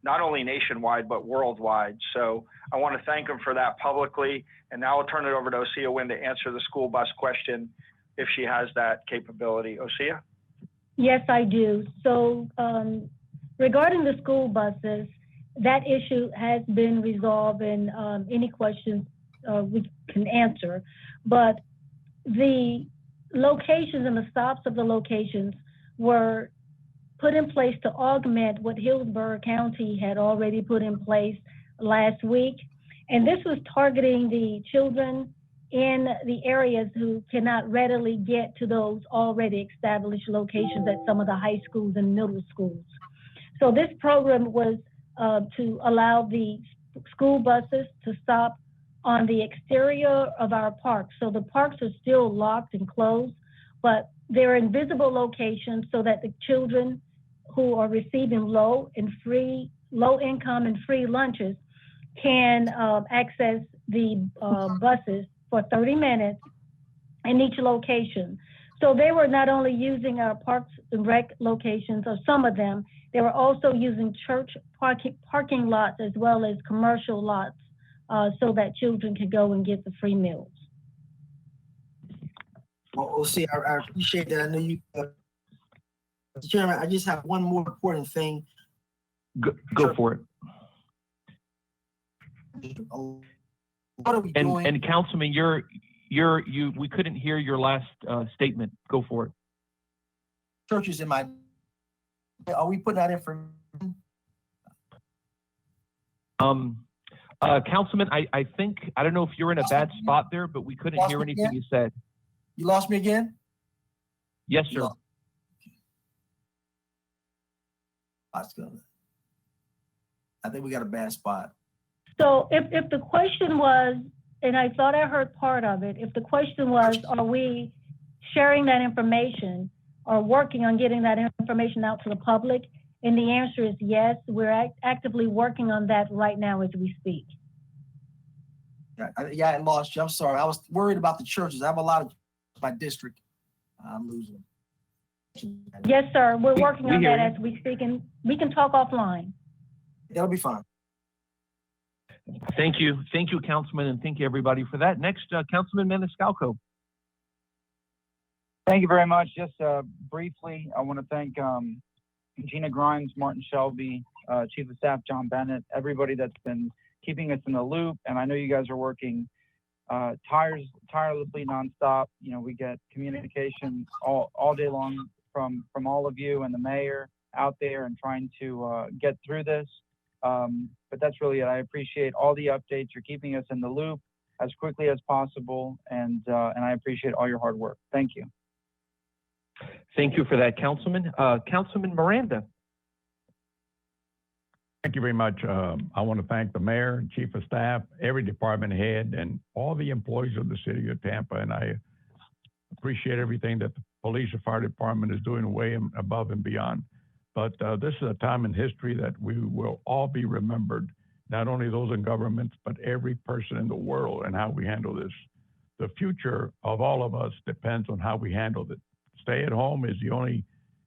not only nationwide, but worldwide. So I want to thank them for that publicly. And now I'll turn it over to Osea Wynn to answer the school bus question if she has that capability. Osea? Yes, I do. So regarding the school buses, that issue has been resolved, and any questions we can answer. But the locations and the stops of the locations were put in place to augment what Hillsborough County had already put in place last week. And this was targeting the children in the areas who cannot readily get to those already established locations at some of the high schools and middle schools. So this program was to allow the school buses to stop on the exterior of our parks. So the parks are still locked and closed, but they're in visible locations so that the children who are receiving low income and free lunches can access the buses for 30 minutes in each location. So they were not only using our parks and rec locations, or some of them, they were also using church parking lots as well as commercial lots so that children could go and get the free meals. Well, see, I appreciate that. I know you, Mr. Chairman, I just have one more important thing. Go for it. What are we doing? And Councilman, we couldn't hear your last statement. Go for it. Churches are we putting out information? Councilman, I think, I don't know if you're in a bad spot there, but we couldn't hear anything you said. You lost me again? Yes, sir. I think we got a bad spot. So if the question was, and I thought I heard part of it, if the question was, are we sharing that information or working on getting that information out to the public? And the answer is yes, we're actively working on that right now as we speak. Yeah, I lost you. I'm sorry. I was worried about the churches. I have a lot of my district. I'm losing. Yes, sir. We're working on that as we speak, and we can talk offline. That'll be fine. Thank you, Councilman, and thank you everybody for that. Next, Councilman Maniscalco. Thank you very much. Just briefly, I want to thank Gina Grimes, Martin Shelby, Chief of Staff John Bennett, everybody that's been keeping us in the loop. And I know you guys are working tirelessly nonstop. You know, we get communication all day long from all of you and the mayor out there and trying to get through this. But that's really it. I appreciate all the updates. You're keeping us in the loop as quickly as possible, and I appreciate all your hard work. Thank you. Thank you for that, Councilman. Councilman Miranda. Thank you very much. I want to thank the mayor, chief of staff, every department head, and all the employees of the city of Tampa. And I appreciate everything that the police and fire department is doing way above and beyond. But this is a time in history that we will all be remembered, not only those in government, but every person in the world and how we handle this. The future of all of us depends on how we handle it. Stay at home is the only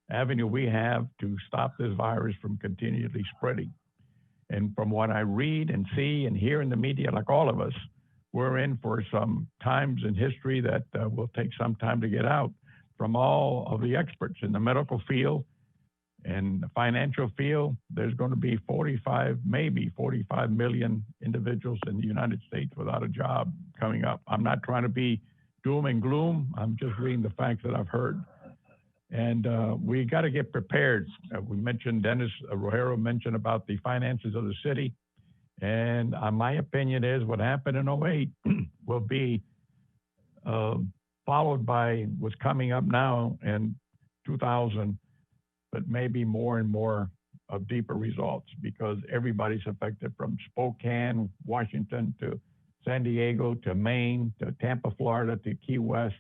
avenue we have to stop this virus from continually spreading. And from what I read and see and hear in the media, like all of us, we're in for some times in history that will take some time to get out. From all of the experts in the medical field and the financial field, there's going to be 45 million individuals in the United States without a job coming up. I'm not trying to be doom and gloom. I'm just reading the facts that I've heard. And we got to get prepared. We mentioned, Dennis Rojero mentioned about the finances of the city. And my opinion is what happened in 08 will be followed by what's coming up now in 2000, but maybe more and more of deeper results because everybody's affected from Spokane, Washington to San Diego to Maine to Tampa, Florida to Key West.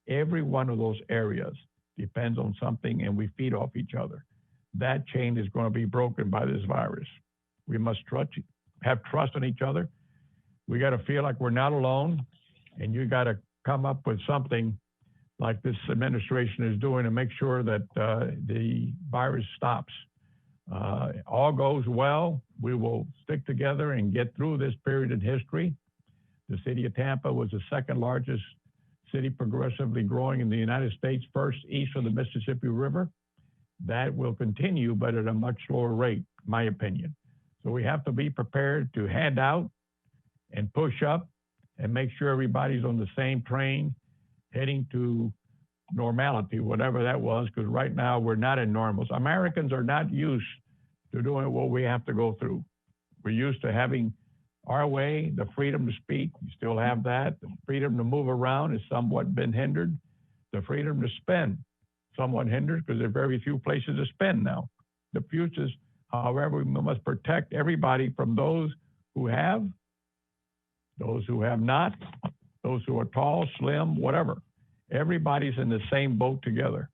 Every one of those areas depends on something and we feed off each other. That chain is going to be broken by this virus. We must have trust in each other. We got to feel like we're not alone, and you got to come up with something like this administration is doing to make sure that the virus stops. All goes well, we will stick together and get through this period in history. The city of Tampa was the second largest city progressively growing in the United States, first east of the Mississippi River. That will continue, but at a much slower rate, my opinion. So we have to be prepared to hand out and push up and make sure everybody's on the same train heading to normality, whatever that was, because right now we're not in normals. Americans are not used to doing what we have to go through. We're used to having our way, the freedom to speak, we still have that. The freedom to move around has somewhat been hindered. The freedom to spend, somewhat hindered because there are very few places to spend now. The futures, however, we must protect everybody from those who have not, those who are tall, slim, whatever. Everybody's in the same boat together.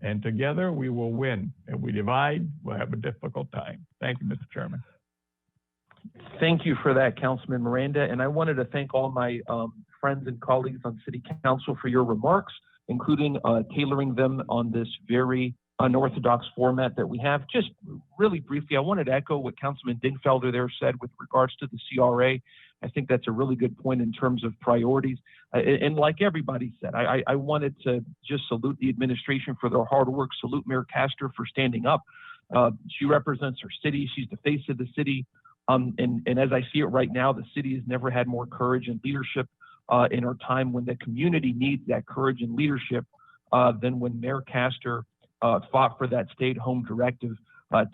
And together we will win. If we divide, we'll have a difficult time. Thank you, Mr. Chairman. Thank you for that, Councilman Miranda. And I wanted to thank all my friends and colleagues on City Council for your remarks, including tailoring them on this very unorthodox format that we have. Just really briefly, I wanted to echo what Councilman Dingfelder there said with regards to the CRA. I think that's a really good point in terms of priorities. And like everybody said, I wanted to just salute the administration for their hard work, salute Mayor Castor for standing up. She represents her city. She's the face of the city. And as I see it right now, the city has never had more courage and leadership in our time when the community needs that courage and leadership than when Mayor Castor fought for that stay-at-home directive.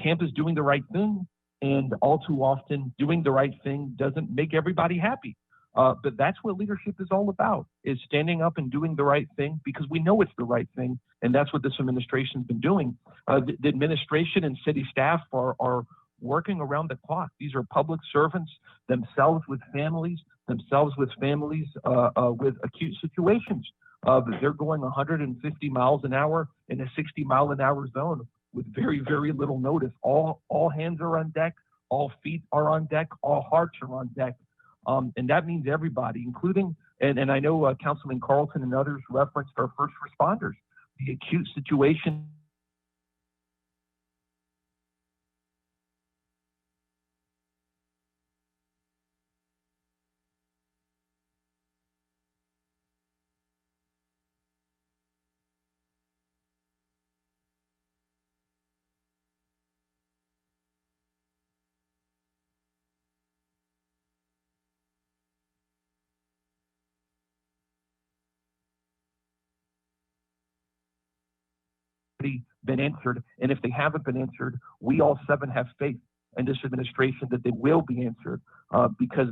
Tampa's doing the right thing. And all too often, doing the right thing doesn't make everybody happy. But that's what leadership is all about, is standing up and doing the right thing because we know it's the right thing. And that's what this administration's been doing. The administration and city staff are working around the clock. These are public servants themselves with families with acute situations. They're going 150 miles an hour in a 60-mile-an-hour zone with very, very little notice. All hands are on deck, all feet are on deck, all hearts are on deck. And that means everybody, including, and I know Councilman Carlton and others referenced our first responders. The acute situation been answered, and if they haven't been answered, we all 7 have faith in this administration that they will be answered because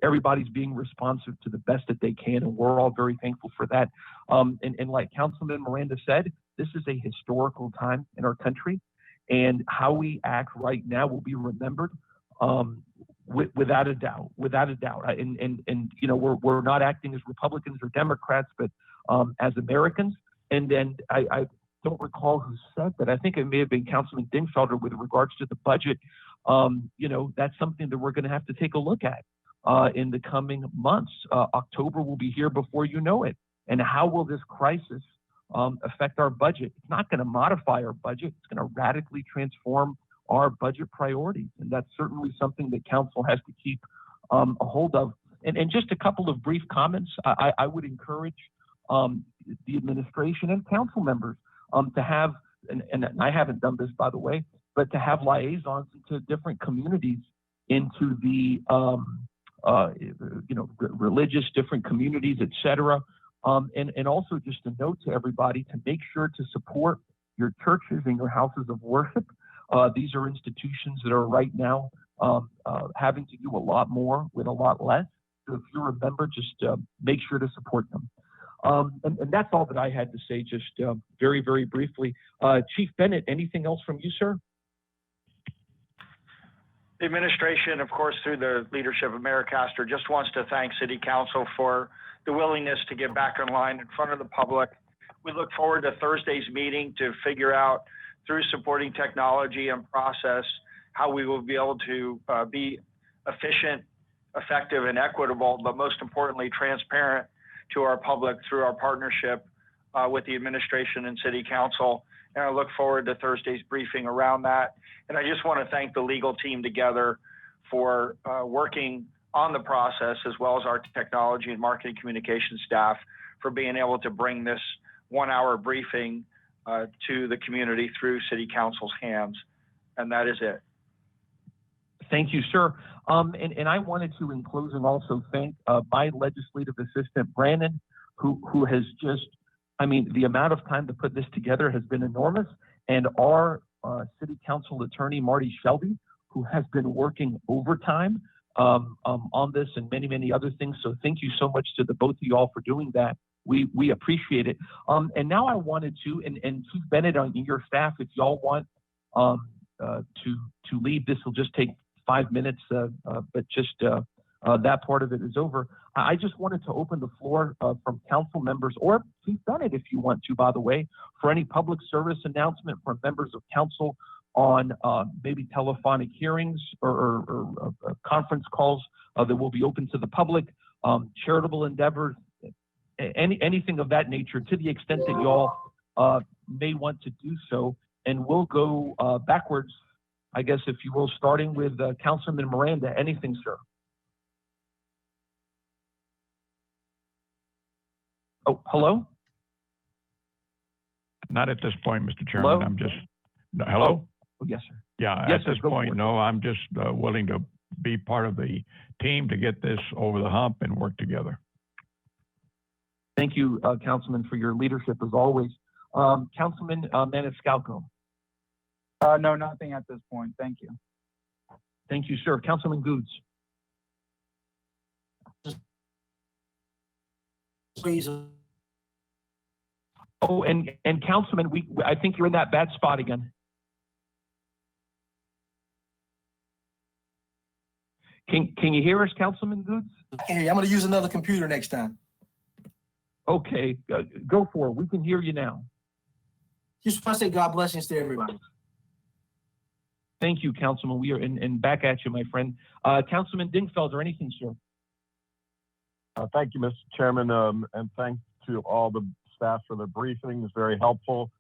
everybody's being responsive to the best that they can, and we're all very thankful for that. And like Councilman Miranda said, this is a historical time in our country, and how we act right now will be remembered without a doubt. And you know, we're not acting as Republicans or Democrats, but as Americans. And then I don't recall who said that. I think it may have been Councilman Dingfelder with regards to the budget. You know, that's something that we're going to have to take a look at in the coming months. October will be here before you know it. And how will this crisis affect our budget? It's not going to modify our budget. It's going to radically transform our budget priorities. And that's certainly something that council has to keep a hold of. And just a couple of brief comments. I would encourage the administration and council members to have, and I haven't done this, by the way, but to have liaisons into different communities, into the you know, religious different communities, et cetera. And also just a note to everybody to make sure to support your churches and your houses of worship. These are institutions that are right now having to do a lot more with a lot less. So if you're a member, just make sure to support them. And that's all that I had to say, just very, very briefly. Chief Bennett, anything else from you, sir? The administration, of course, through the leadership of Mayor Castor, just wants to thank City Council for the willingness to get back in line in front of the public. We look forward to Thursday's meeting to figure out, through supporting technology and process, how we will be able to be efficient, effective, and equitable, but most importantly, transparent to our public through our partnership with the administration and City Council. And I look forward to Thursday's briefing around that. And I just want to thank the legal team together for working on the process, as well as our technology and marketing communication staff for being able to bring this 1-hour briefing to the community through City Council's hands. And that is it. Thank you, sir. And I wanted to, in closing, also thank my legislative assistant, Brandon, who has just, I mean, the amount of time to put this together has been enormous. And our City Council attorney, Marty Shelby, who has been working overtime on this and many, many other things. So thank you so much to the both of you all for doing that. We appreciate it. And now I wanted to, and Chief Bennett on your staff, if y'all want to leave, this will just take 5 minutes, but just that part of it is over. I just wanted to open the floor from council members, or Chief Bennett, if you want to, by the way, for any public service announcement from members of council on maybe telephonic hearings or conference calls that will be open to the public, charitable endeavors, anything of that nature, to the extent that y'all may want to do so. And we'll go backwards, I guess, if you will, starting with Councilman Miranda. Anything, sir? Oh, hello? Not at this point, Mr. Chairman. Hello? I'm just, no, hello? Oh, yes, sir. Yeah, Yes, at sir, this go point, for it. no, I'm just willing to be part of the team to get this over the hump and work together. Thank you, Councilman, for your leadership as always. Councilman Maniscalco. No, nothing at this point. Thank you. Thank you, sir. Councilman Goods. Please. Oh, and Councilman, I think you're in that bad spot again. Can you hear us, Councilman Goods? Hey, I'm going to use another computer next time. Okay, go for it. We can hear you now. Just want to say God blessings to everybody. Thank you, Councilman. We are and back at you, my friend. Councilman Dingfelder, anything, sir? Thank you, Mr. Chairman, and thanks to all the staff for the briefing. It's very helpful.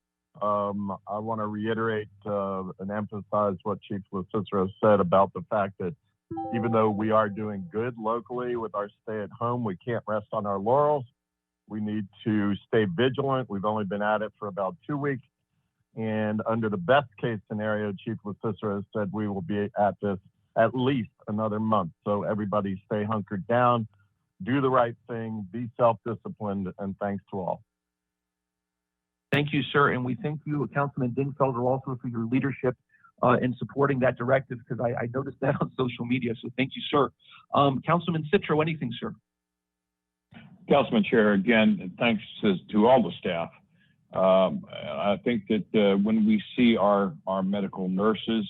I want to reiterate and emphasize what Chief LaCicero said about the fact that even though we are doing good locally with our stay at home, we can't rest on our laurels. We need to stay vigilant. We've only been at it for about 2 weeks. And under the best case scenario, Chief LaCicero said we will be at this at least another month. So everybody stay hunkered down, do the right thing, be self-disciplined, and thanks to all. Thank you, sir. And we thank you, Councilman Dingfelder, also for your leadership in supporting that directive, because I noticed that on social media. So thank you, sir. Councilman Citro, anything, sir? Councilman Chair, again, thanks to all the staff. I think that when we see our medical nurses,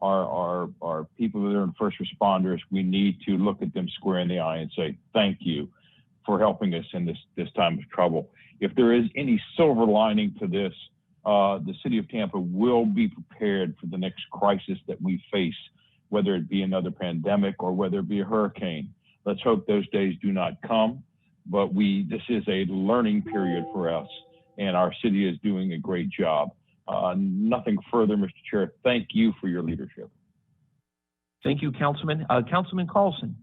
our people that are in first responders, we need to look at them square in the eye and say, thank you for helping us in this time of trouble. If there is any silver lining to this, the city of Tampa will be prepared for the next crisis that we face, whether it be another pandemic or whether it be a hurricane. Let's hope those days do not come, but this is a learning period for us, and our city is doing a great job. Nothing further, Mr. Chair. Thank you for your leadership. Thank you, Councilman. Councilman Carlson.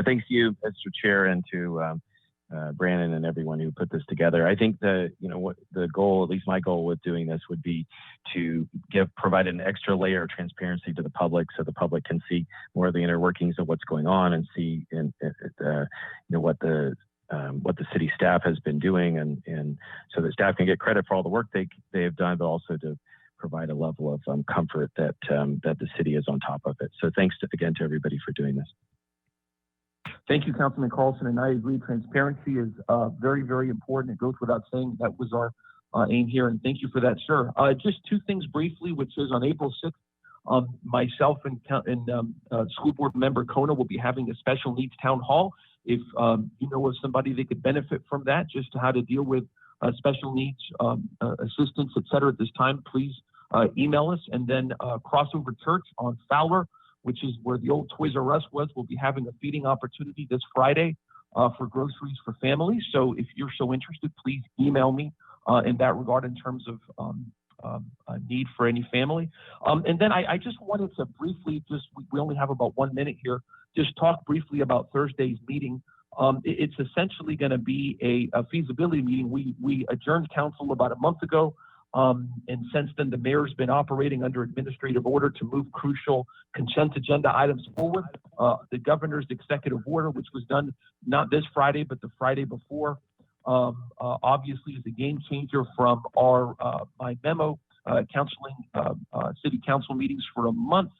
Thanks to you, Mr. Chair, and to Brandon and everyone who put this together. I think what the goal, at least my goal with doing this, would be to provide an extra layer of transparency to the public, so the public can see more of the inner workings of what's going on and see what the city staff has been doing, and so that staff can get credit for all the work they have done, but also to provide a level of comfort that the city is on top of it. So thanks again to everybody for doing this. Thank you, Councilman Carlson, and I agree. Transparency is very, very important. It goes without saying that was our aim here, and thank you for that, sir. Just two things briefly, which is on April 6th, myself and School Board Member Kona will be having a special needs town hall. If you know of somebody that could benefit from that, just how to deal with special needs assistance, et cetera, at this time, please email us. And then Crossover Church on Fowler, which is where the old Toys R Us was, will be having a feeding opportunity this Friday for groceries for families. So if you're so interested, please email me in that regard in terms of a need for any family. And then I just wanted to briefly, we only have about 1 minute here, just talk briefly about Thursday's meeting. It's essentially going to be a feasibility meeting. We adjourned council about a month ago. And since then, the mayor's been operating under administrative order to move crucial consent agenda items forward. The governor's executive order, which was done not this Friday, but the Friday before, obviously is a game changer from my memo counseling city council meetings for a month.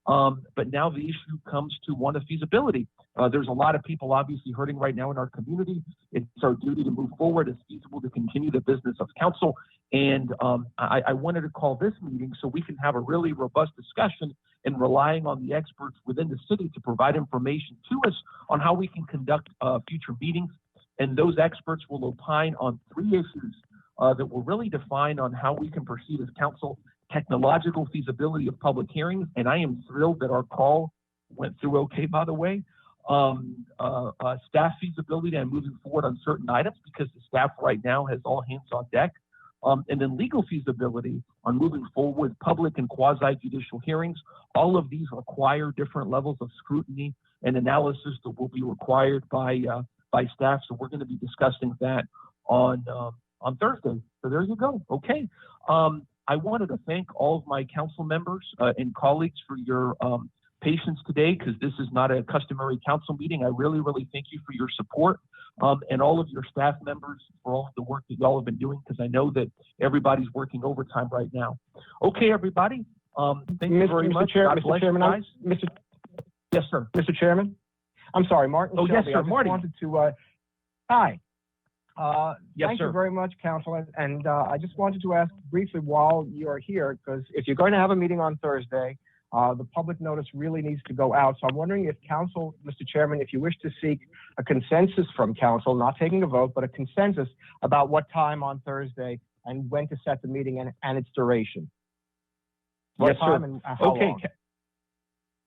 But now the issue comes to one of feasibility. There's a lot of people obviously hurting right now in our community. It's our duty to move forward as feasible to continue the business of council. And I wanted to call this meeting so we can have a really robust discussion and relying on the experts within the city to provide information to us on how we can conduct future meetings. And those experts will opine on 3 issues that will really define on how we can proceed as council: technological feasibility of public hearings, and I am thrilled that our call went through okay, by the way. Staff feasibility and moving forward on certain items because the staff right now has all hands on deck. And then legal feasibility on moving forward with public and quasi-judicial hearings. All of these require different levels of scrutiny and analysis that will be required by staff. So we're going to be discussing that on Thursday. So there you go. Okay. I wanted to thank all of my council members and colleagues for your patience today, because this is not a customary council meeting. I really, really thank you for your support and all of your staff members for all of the work that y'all have been doing, because I know that everybody's working overtime right now. Okay, everybody. Thank you very much. God bless you guys. Yes, sir. Mr. Chairman, I'm sorry, Martin. Oh, yes, Shelby. sir, I just Marty. wanted to, hi. Yes, Thank sir. you very much, Council. And I just wanted to ask briefly while you're here, because if you're going to have a meeting on Thursday, the public notice really needs to go out. So I'm wondering if Council, Mr. Chairman, if you wish to seek a consensus from Council, not taking a vote, but a consensus about what time on Thursday and when to set the meeting and its duration. What Yes, time sir. and how Okay. long?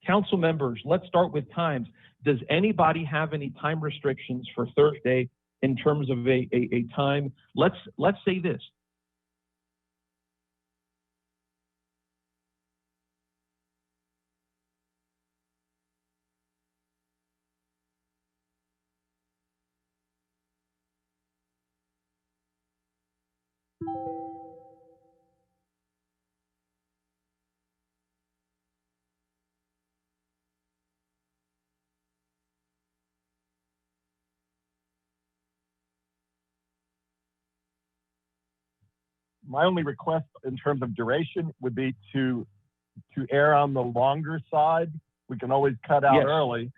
Council members, let's start with times. Does anybody have any time restrictions for Thursday in terms of a time? Let's say this. My only request in terms of duration would be to err on the longer side. We can always cut out Yes. early,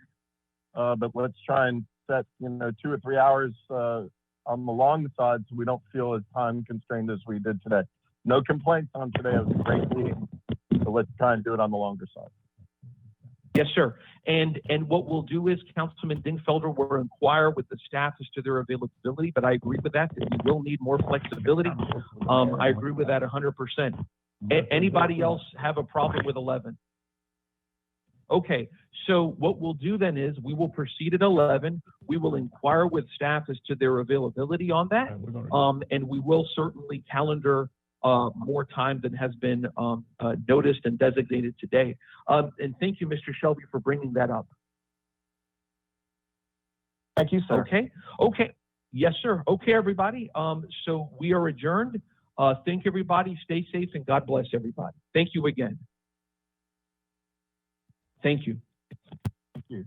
but let's try and set 2 or 3 hours on the long side so we don't feel as time constrained as we did today. No complaints on today. It was a great meeting, so let's try and do it on the longer side. Yes, sir. And what we'll do is Councilman Dingfelder will inquire with the staff as to their availability, but I agree with that we will need more flexibility. I agree with that 100%. Anybody else have a problem with 11? Okay, so what we'll do then is we will proceed at 11. We will inquire with staff as to their availability on that. And we will certainly calendar more time than has been noticed and designated today. And thank you, Mr. Shelby, for bringing that up. Thank you, sir. Okay. Yes, sir. Okay, everybody. So we are adjourned. Thank everybody. Stay safe and God bless everybody. Thank you again. Thank you. Thank you.